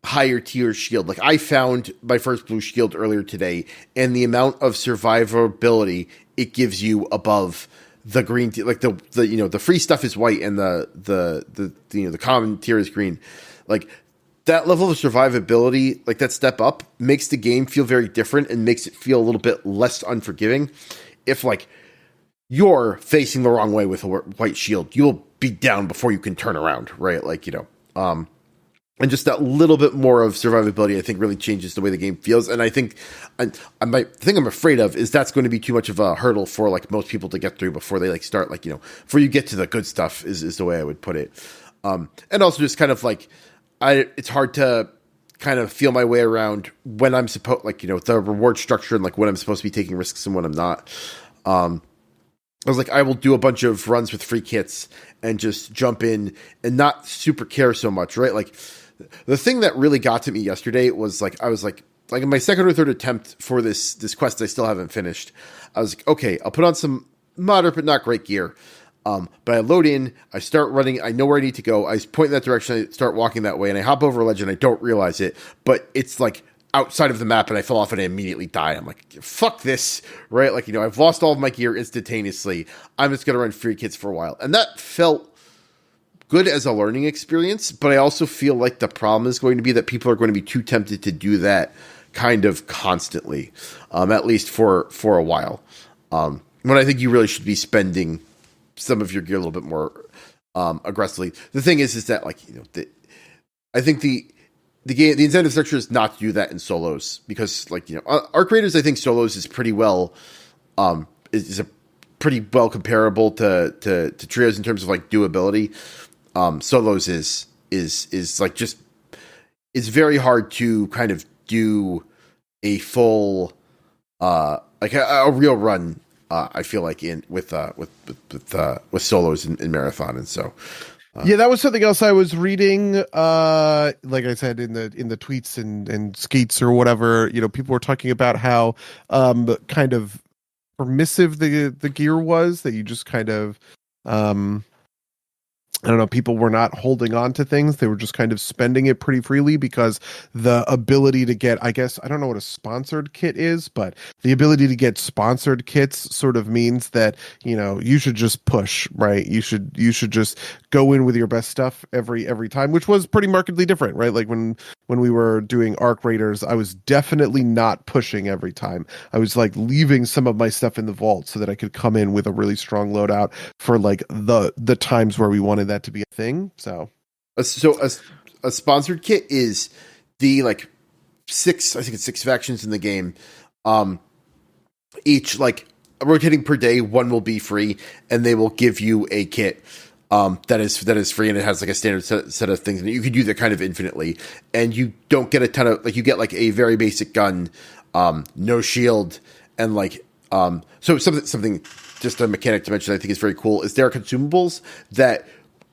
higher tier shield. Like I found my first blue shield earlier today, and the amount of survivability it gives you above the green tier, like the free stuff is white and the common tier is green. Like that level of survivability, like that step up, makes the game feel very different and makes it feel a little bit less unforgiving. If like you're facing the wrong way with a white shield, you'll be down before you can turn around, right? Like, and just that little bit more of survivability, I think, really changes the way the game feels. And I think, the thing I'm afraid of is that's going to be too much of a hurdle for like most people to get through before they like start, like, before you get to the good stuff is the way I would put it. And also just kind of like, it's hard to kind of feel my way around when I'm supposed, like, the reward structure and like when I'm supposed to be taking risks and when I'm not. I was like, I will do a bunch of runs with free kits and just jump in and not super care so much, right? Like the thing that really got to me yesterday was like, I was like, like in my second or third attempt for this quest I still haven't finished. I was like, okay, I'll put on some moderate but not great gear. But I load in, I start running, I know where I need to go, I point in that direction, I start walking that way, and I hop over a ledge and I don't realize it, but it's like outside of the map and I fell off and I immediately die. I'm like, fuck this, right? Like, I've lost all of my gear instantaneously. I'm just going to run free kits for a while. And that felt good as a learning experience, but I also feel like the problem is going to be that people are going to be too tempted to do that kind of constantly, at least for a while. When I think you really should be spending some of your gear a little bit more aggressively. The thing is that like I think the incentive structure is not to do that in solos because like our creators, I think solos is pretty well is a pretty well comparable to trios in terms of like doability. Solos is like just it's very hard to kind of do a full like a real run. I feel like with solos in marathon, and so yeah, that was something else I was reading. Like I said in the tweets and skates or whatever, people were talking about how kind of permissive the gear was, that you just kind of I don't know, people were not holding on to things. They were just kind of spending it pretty freely because the ability to get, I guess, I don't know what a sponsored kit is, but the ability to get sponsored kits sort of means that, you should just push, right? You should just go in with your best stuff every time, which was pretty markedly different, right? Like when we were doing Arc Raiders, I was definitely not pushing every time. I was like leaving some of my stuff in the vault so that I could come in with a really strong loadout for like the times where we wanted that to be a thing. So a sponsored kit is the like six factions in the game. Each like rotating per day, one will be free, and they will give you a kit that is free, and it has like a standard set of things, and you can do that kind of infinitely, and you don't get a ton of like you get like a very basic gun, no shield, and like so something just a mechanic to mention I think is very cool is there are consumables that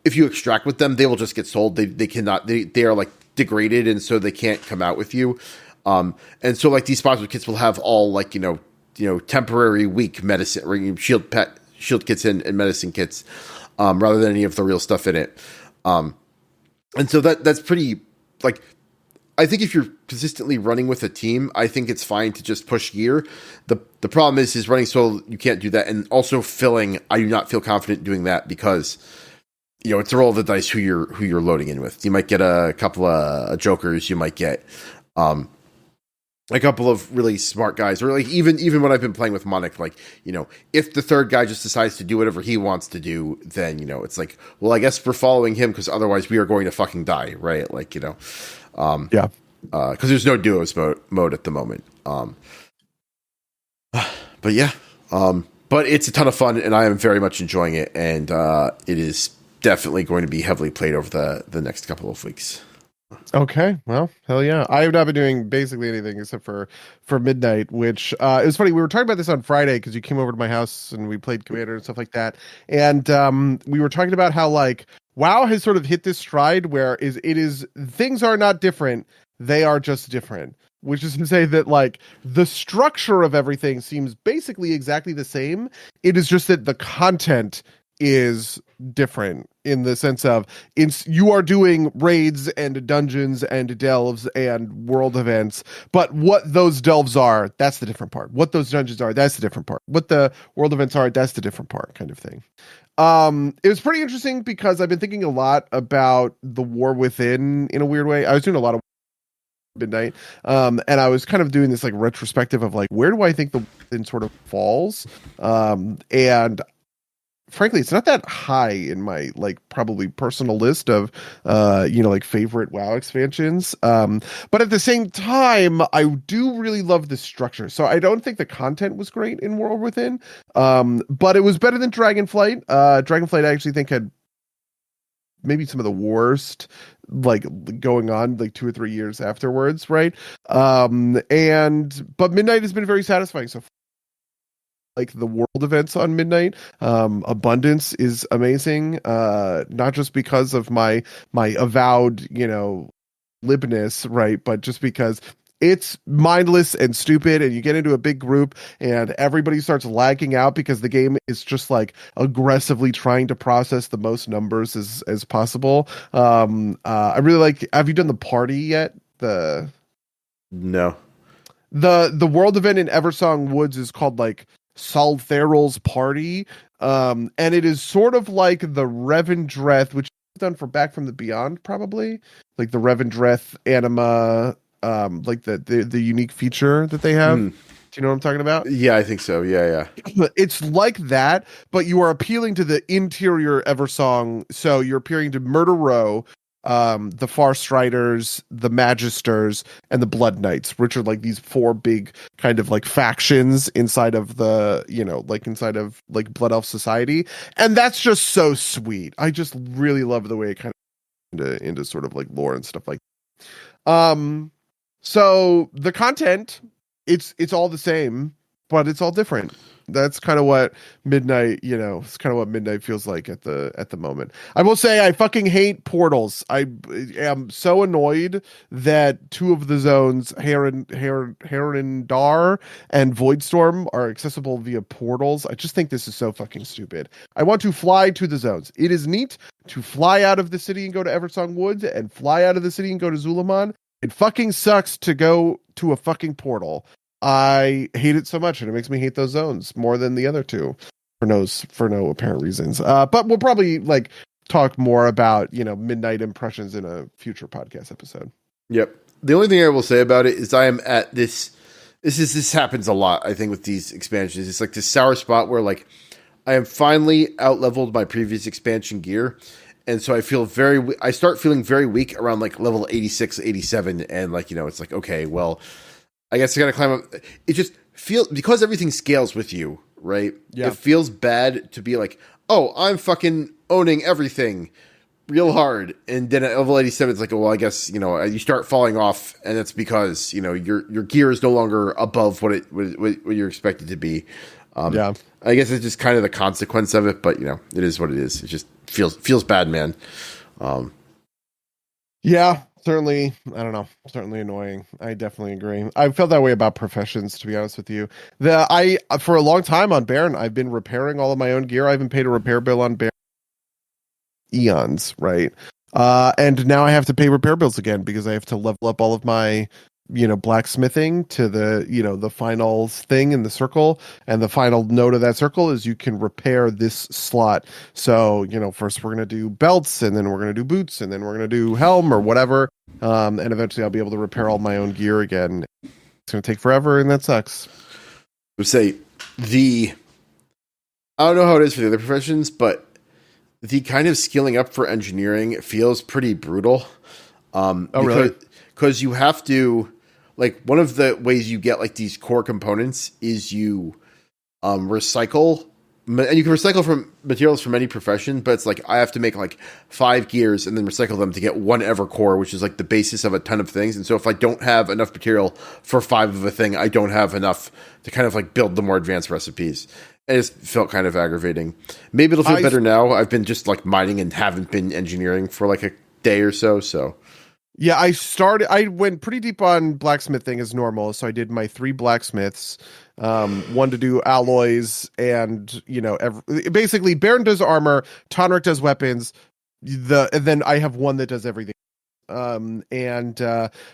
if you extract with them, they will just get sold. They cannot, they are like degraded, and so they can't come out with you. And so like these sponsored kits will have all like, temporary weak medicine, or shield kits and medicine kits, rather than any of the real stuff in it. And so that's pretty like, I think if you're consistently running with a team, I think it's fine to just push gear. The problem is running solo, you can't do that. And also filling, I do not feel confident doing that because it's a roll of the dice who you're loading in with. You might get a couple of jokers. You might get a couple of really smart guys, or like even when I've been playing with Monic, like if the third guy just decides to do whatever he wants to do, then it's like, well, I guess we're following him because otherwise we are going to fucking die, right? Like yeah, because there's no duos mode at the moment. But yeah, but it's a ton of fun, and I am very much enjoying it, and it is definitely going to be heavily played over the next couple of weeks. Okay, well, hell yeah. I have not been doing basically anything except for Midnight, which it was funny. We were talking about this on Friday because you came over to my house and we played Commander and stuff like that. And we were talking about how like WoW has sort of hit this stride where it is things are not different, they are just different. Which is to say that like the structure of everything seems basically exactly the same. It is just that the content is different in the sense of you are doing raids and dungeons and delves and world events, but what those delves are, that's the different part. What those dungeons are, that's the different part. What the world events are, that's the different part, kind of thing. It was pretty interesting because I've been thinking a lot about the War Within in a weird way. I was doing a lot of Midnight, and I was kind of doing this like retrospective of like where do I think the Within sort of falls, and frankly, it's not that high in my like probably personal list of like favorite WoW expansions. But at the same time, I do really love the structure. So I don't think the content was great in World Within, but it was better than Dragonflight. Dragonflight I actually think had maybe some of the worst like going on like 2 or 3 years afterwards, right? But Midnight has been very satisfying so far. Like the world events on Midnight, Abundance is amazing, not just because of my avowed libness, right, but just because it's mindless and stupid, and you get into a big group and everybody starts lagging out because the game is just like aggressively trying to process the most numbers as possible. I really like, have you done the party yet? No. The world event in Eversong Woods is called like Saltheral's Party. And it is sort of like the Revendreth, which is done for Back from the Beyond, probably. Like the Revendreth anima, like the unique feature that they have. Do you know what I'm talking about? Yeah, I think so. Yeah. It's like that, but you are appealing to the interior Eversong. So you're appealing to Murder Row, the Farstriders, the Magisters, and the Blood Knights, which are like these 4 big kind of like factions inside of the, like inside of like Blood Elf Society. And that's just so sweet. I just really love the way it kind of into sort of like lore and stuff like that. So the content, it's all the same, but it's all different. That's kind of what Midnight, it's kind of what Midnight feels like at the moment. I will say I fucking hate portals. I am so annoyed that 2 of the zones, Heron Dar and Voidstorm, are accessible via portals. I just think this is so fucking stupid. I want to fly to the zones. It is neat to fly out of the city and go to Eversong Woods and fly out of the city and go to Zulaman. It fucking sucks to go to a fucking portal. I hate it so much, and it makes me hate those zones more than the other 2 for no apparent reasons. But we'll probably like talk more about, Midnight impressions in a future podcast episode. Yep. The only thing I will say about it is I am at this happens a lot, I think, with these expansions. It's like this sour spot where like I am finally out-leveled my previous expansion gear. And so I start feeling very weak around like level 86, 87. And like, it's like, okay, well, I guess I gotta climb up. It just feels, because everything scales with you, right? Yeah. It feels bad to be like, oh, I'm fucking owning everything real hard. And then at level 87, it's like, well, I guess, you start falling off, and it's because, your gear is no longer above what you're expected to be. Yeah. I guess it's just kind of the consequence of it, but it is what it is. It just feels bad, man. Yeah, certainly. I don't know. Certainly annoying. I definitely agree. I felt that way about professions, to be honest with you. For a long time on Baron, I've been repairing all of my own gear. I haven't paid a repair bill on Baron eons, right? And now I have to pay repair bills again because I have to level up all of my blacksmithing to the final thing in the circle, and the final note of that circle is you can repair this slot. So first we're gonna do belts, and then we're gonna do boots, and then we're gonna do helm or whatever, and eventually I'll be able to repair all my own gear again. It's gonna take forever, and that sucks. I would say I don't know how it is for the other professions, but the kind of skilling up for engineering feels pretty brutal. Really? Because you have to, like, one of the ways you get like these core components is you recycle, and you can recycle from materials from any profession, but it's like I have to make like 5 gears and then recycle them to get 1 Evercore, which is like the basis of a ton of things. And so if I don't have enough material for 5 of a thing, I don't have enough to kind of like build the more advanced recipes. And it felt kind of aggravating. Maybe it'll feel better now. I've been just like mining and haven't been engineering for like a day or so. Yeah, I went pretty deep on blacksmithing as normal. So I did my 3 blacksmiths, one to do alloys, and basically Baron does armor, Tonrik does weapons, and then I have one that does everything. And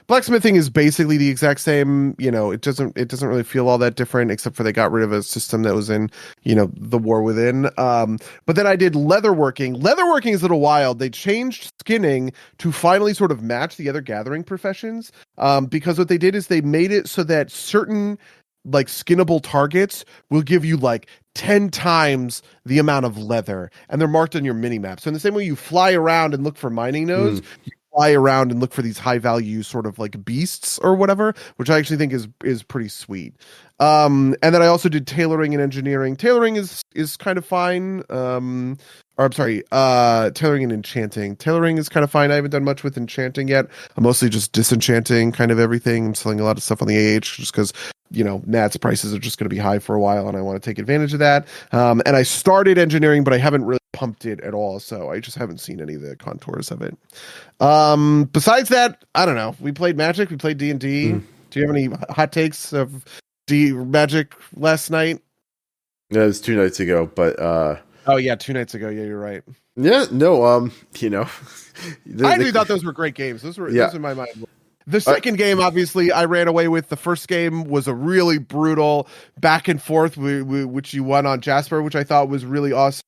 blacksmithing is basically the exact same. It doesn't really feel all that different, except for they got rid of a system that was in the War Within. But then I did leatherworking. Leatherworking is a little wild. They changed skinning to finally sort of match the other gathering professions, because what they did is they made it so that certain like skinnable targets will give you like 10 times the amount of leather, and they're marked on your mini map. So in the same way you fly around and look for mining nodes, you fly around and look for these high value sort of like beasts or whatever, which I actually think is pretty sweet. And then I also did tailoring and engineering. Tailoring is kind of fine. Tailoring and enchanting. Tailoring is kind of fine. I haven't done much with enchanting yet. I'm mostly just disenchanting kind of everything. I'm selling a lot of stuff on the AH just because Nat's prices are just going to be high for a while, and I want to take advantage of that. And I started engineering, but I haven't really pumped it at all, so I just haven't seen any of the contours of it. Besides that, I don't know. We played Magic, we played D&D. Do you have any hot takes of Magic last night? Yeah, it was 2 nights ago, but Oh yeah, 2 nights ago. Yeah, you're right. yeah, no, I actually thought those were great games. Those in my mind. The second game, obviously, I ran away with. The first game was a really brutal back and forth, which you won on Jasper, which I thought was really awesome.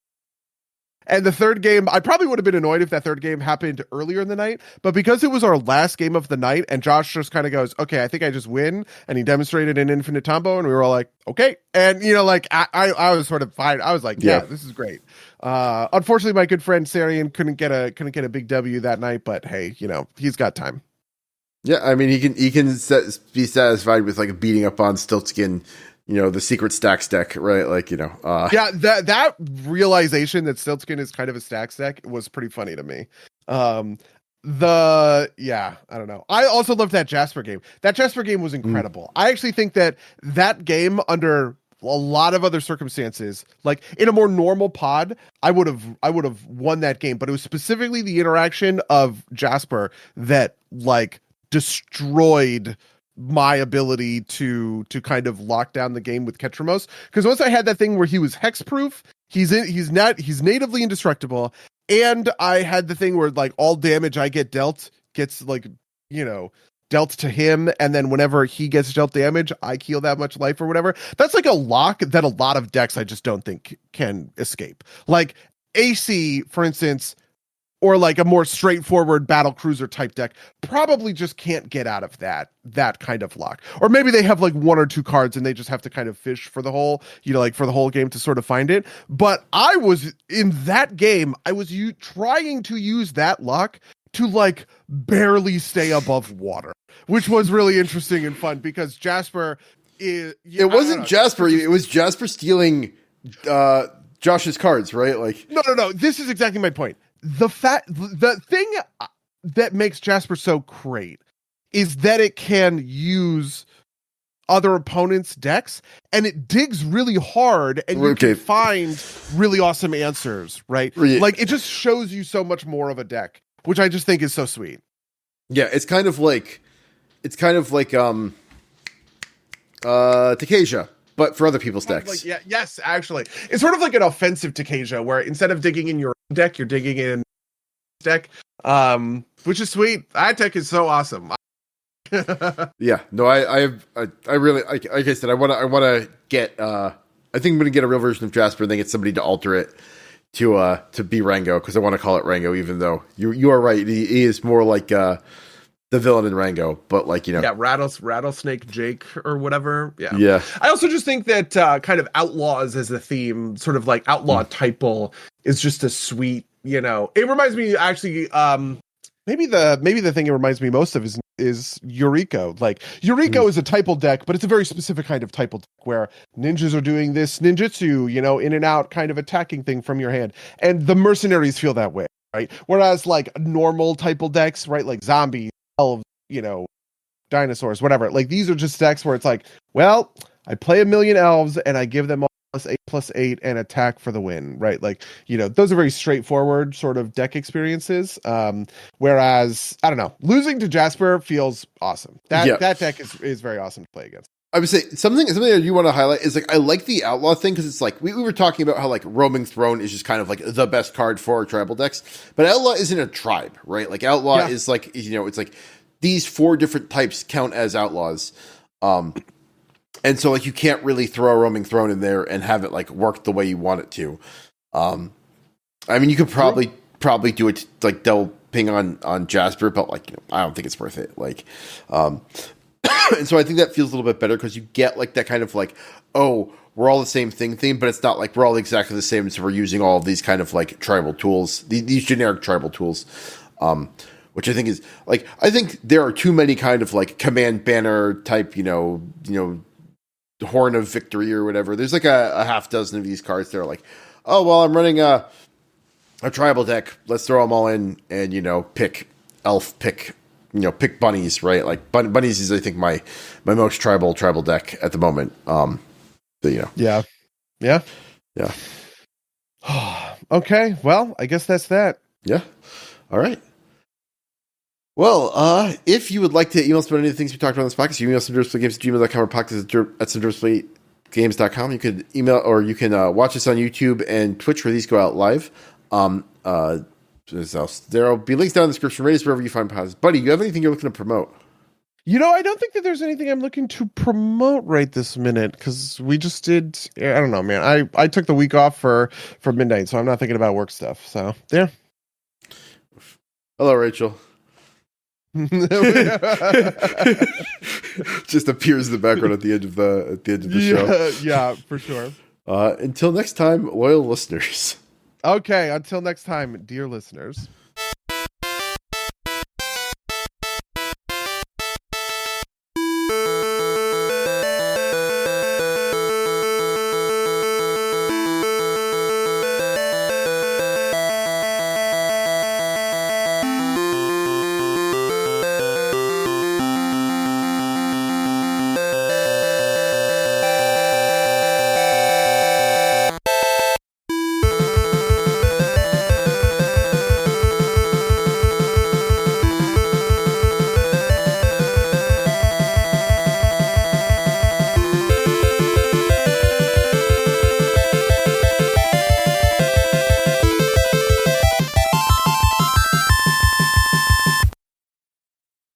And the third game, I probably would have been annoyed if that third game happened earlier in the night, but because it was our last game of the night, and Josh just kind of goes, "Okay, I think I just win," and he demonstrated an infinite combo, and we were all like, "Okay," and like I was sort of fine. I was like, "Yeah, this is great." Unfortunately, my good friend Sarian couldn't get a big W that night, but hey, he's got time. Yeah, I mean, he can be satisfied with like beating up on Stiltskin, the secret stacks deck, right? Like, yeah, that realization that Stiltskin is kind of a stacks deck was pretty funny to me. I don't know. I also loved that Jasper game. That Jasper game was incredible. I actually think that game, under a lot of other circumstances, like in a more normal pod, I would have won that game, but it was specifically the interaction of Jasper that like destroyed my ability to kind of lock down the game with Ketramos, because once I had that thing where he was hexproof, he's natively indestructible, and I had the thing where like all damage I get dealt gets like dealt to him, and then whenever he gets dealt damage, I heal that much life or whatever. That's like a lock that a lot of decks I just don't think can escape. Like AC, for instance, or like a more straightforward battle cruiser type deck probably just can't get out of that kind of lock. Or maybe they have like one or two cards and they just have to kind of fish for the whole, for the whole game to sort of find it. But I was in that game, I was trying to use that lock to like barely stay above water, which was really interesting and fun because Jasper is... It wasn't Jasper. It was Jasper stealing Josh's cards, right? Like No. This is exactly my point. The thing that makes Jasper so great is that it can use other opponents' decks, and it digs really hard, and you can find really awesome answers, right? Like it just shows you so much more of a deck, which I just think is so sweet. Yeah, it's kind of like Takasia, but for other people's decks. Yes, actually. It's sort of like an offensive Takasia, where instead of digging in your own deck, you're digging in deck, which is sweet. That deck is so awesome. Yeah, no, I really, like I said, I want to get, I think I'm going to get a real version of Jasper and then get somebody to alter it to be Rango, because I want to call it Rango, even though you are right. He is more like, the villain in Rango, but like, Rattlesnake Jake or whatever. Yeah. I also just think that kind of outlaws as a theme, sort of like outlaw typal, is just a sweet, it reminds me actually, maybe the thing it reminds me most of is Eureka. Like Eureka is a typal deck, but it's a very specific kind of typal deck where ninjas are doing this ninjutsu, in and out kind of attacking thing from your hand, and the mercenaries feel that way, right? Whereas like normal typal decks, right, like zombies, elves, dinosaurs, whatever. Like these are just decks where it's like, well, I play a million elves and I give them all +8/+8 and attack for the win, right? Like, those are very straightforward sort of deck experiences. Whereas, I don't know, losing to Jasper feels awesome. That deck is very awesome to play against. I would say something that you want to highlight is like, I like the outlaw thing because it's like we were talking about how like Roaming Throne is just kind of like the best card for tribal decks, but outlaw isn't a tribe, right? Like outlaw is like, it's like these 4 different types count as outlaws. And so like you can't really throw a Roaming Throne in there and have it like work the way you want it to. I mean, you could probably do it like double ping on Jasper, but like, I don't think it's worth it. Like, and so I think that feels a little bit better because you get like that kind of like, oh, we're all the same theme, but it's not like we're all exactly the same. So we're using all of these kind of like tribal tools, these generic tribal tools, which I think is like, I think there are too many kind of like command banner type, Horn of Victory or whatever. There's like a half dozen of these cards that are like, oh, well, I'm running a tribal deck. Let's throw them all in and, pick elf, pick bunnies, right? Like bunnies is, I think, my most tribal deck at the moment. Yeah. Okay. Well, I guess that's that. Yeah. All right. Well, if you would like to email us about any of the things we talked about on this podcast, you email games@gmail.com or podcast@games.com. You can email, or you can watch us on YouTube and Twitch, where these go out live. There'll be links down in the description. Rate us wherever you find podcasts. Buddy, you have anything you're looking to promote? I don't think that there's anything I'm looking to promote right this minute, because we just did. I don't know, man. I took the week off for midnight, so I'm not thinking about work stuff. So yeah. Hello, Rachel. Just appears in the background at the end of the show. Yeah, for sure. Until next time, loyal listeners. Okay, until next time, dear listeners.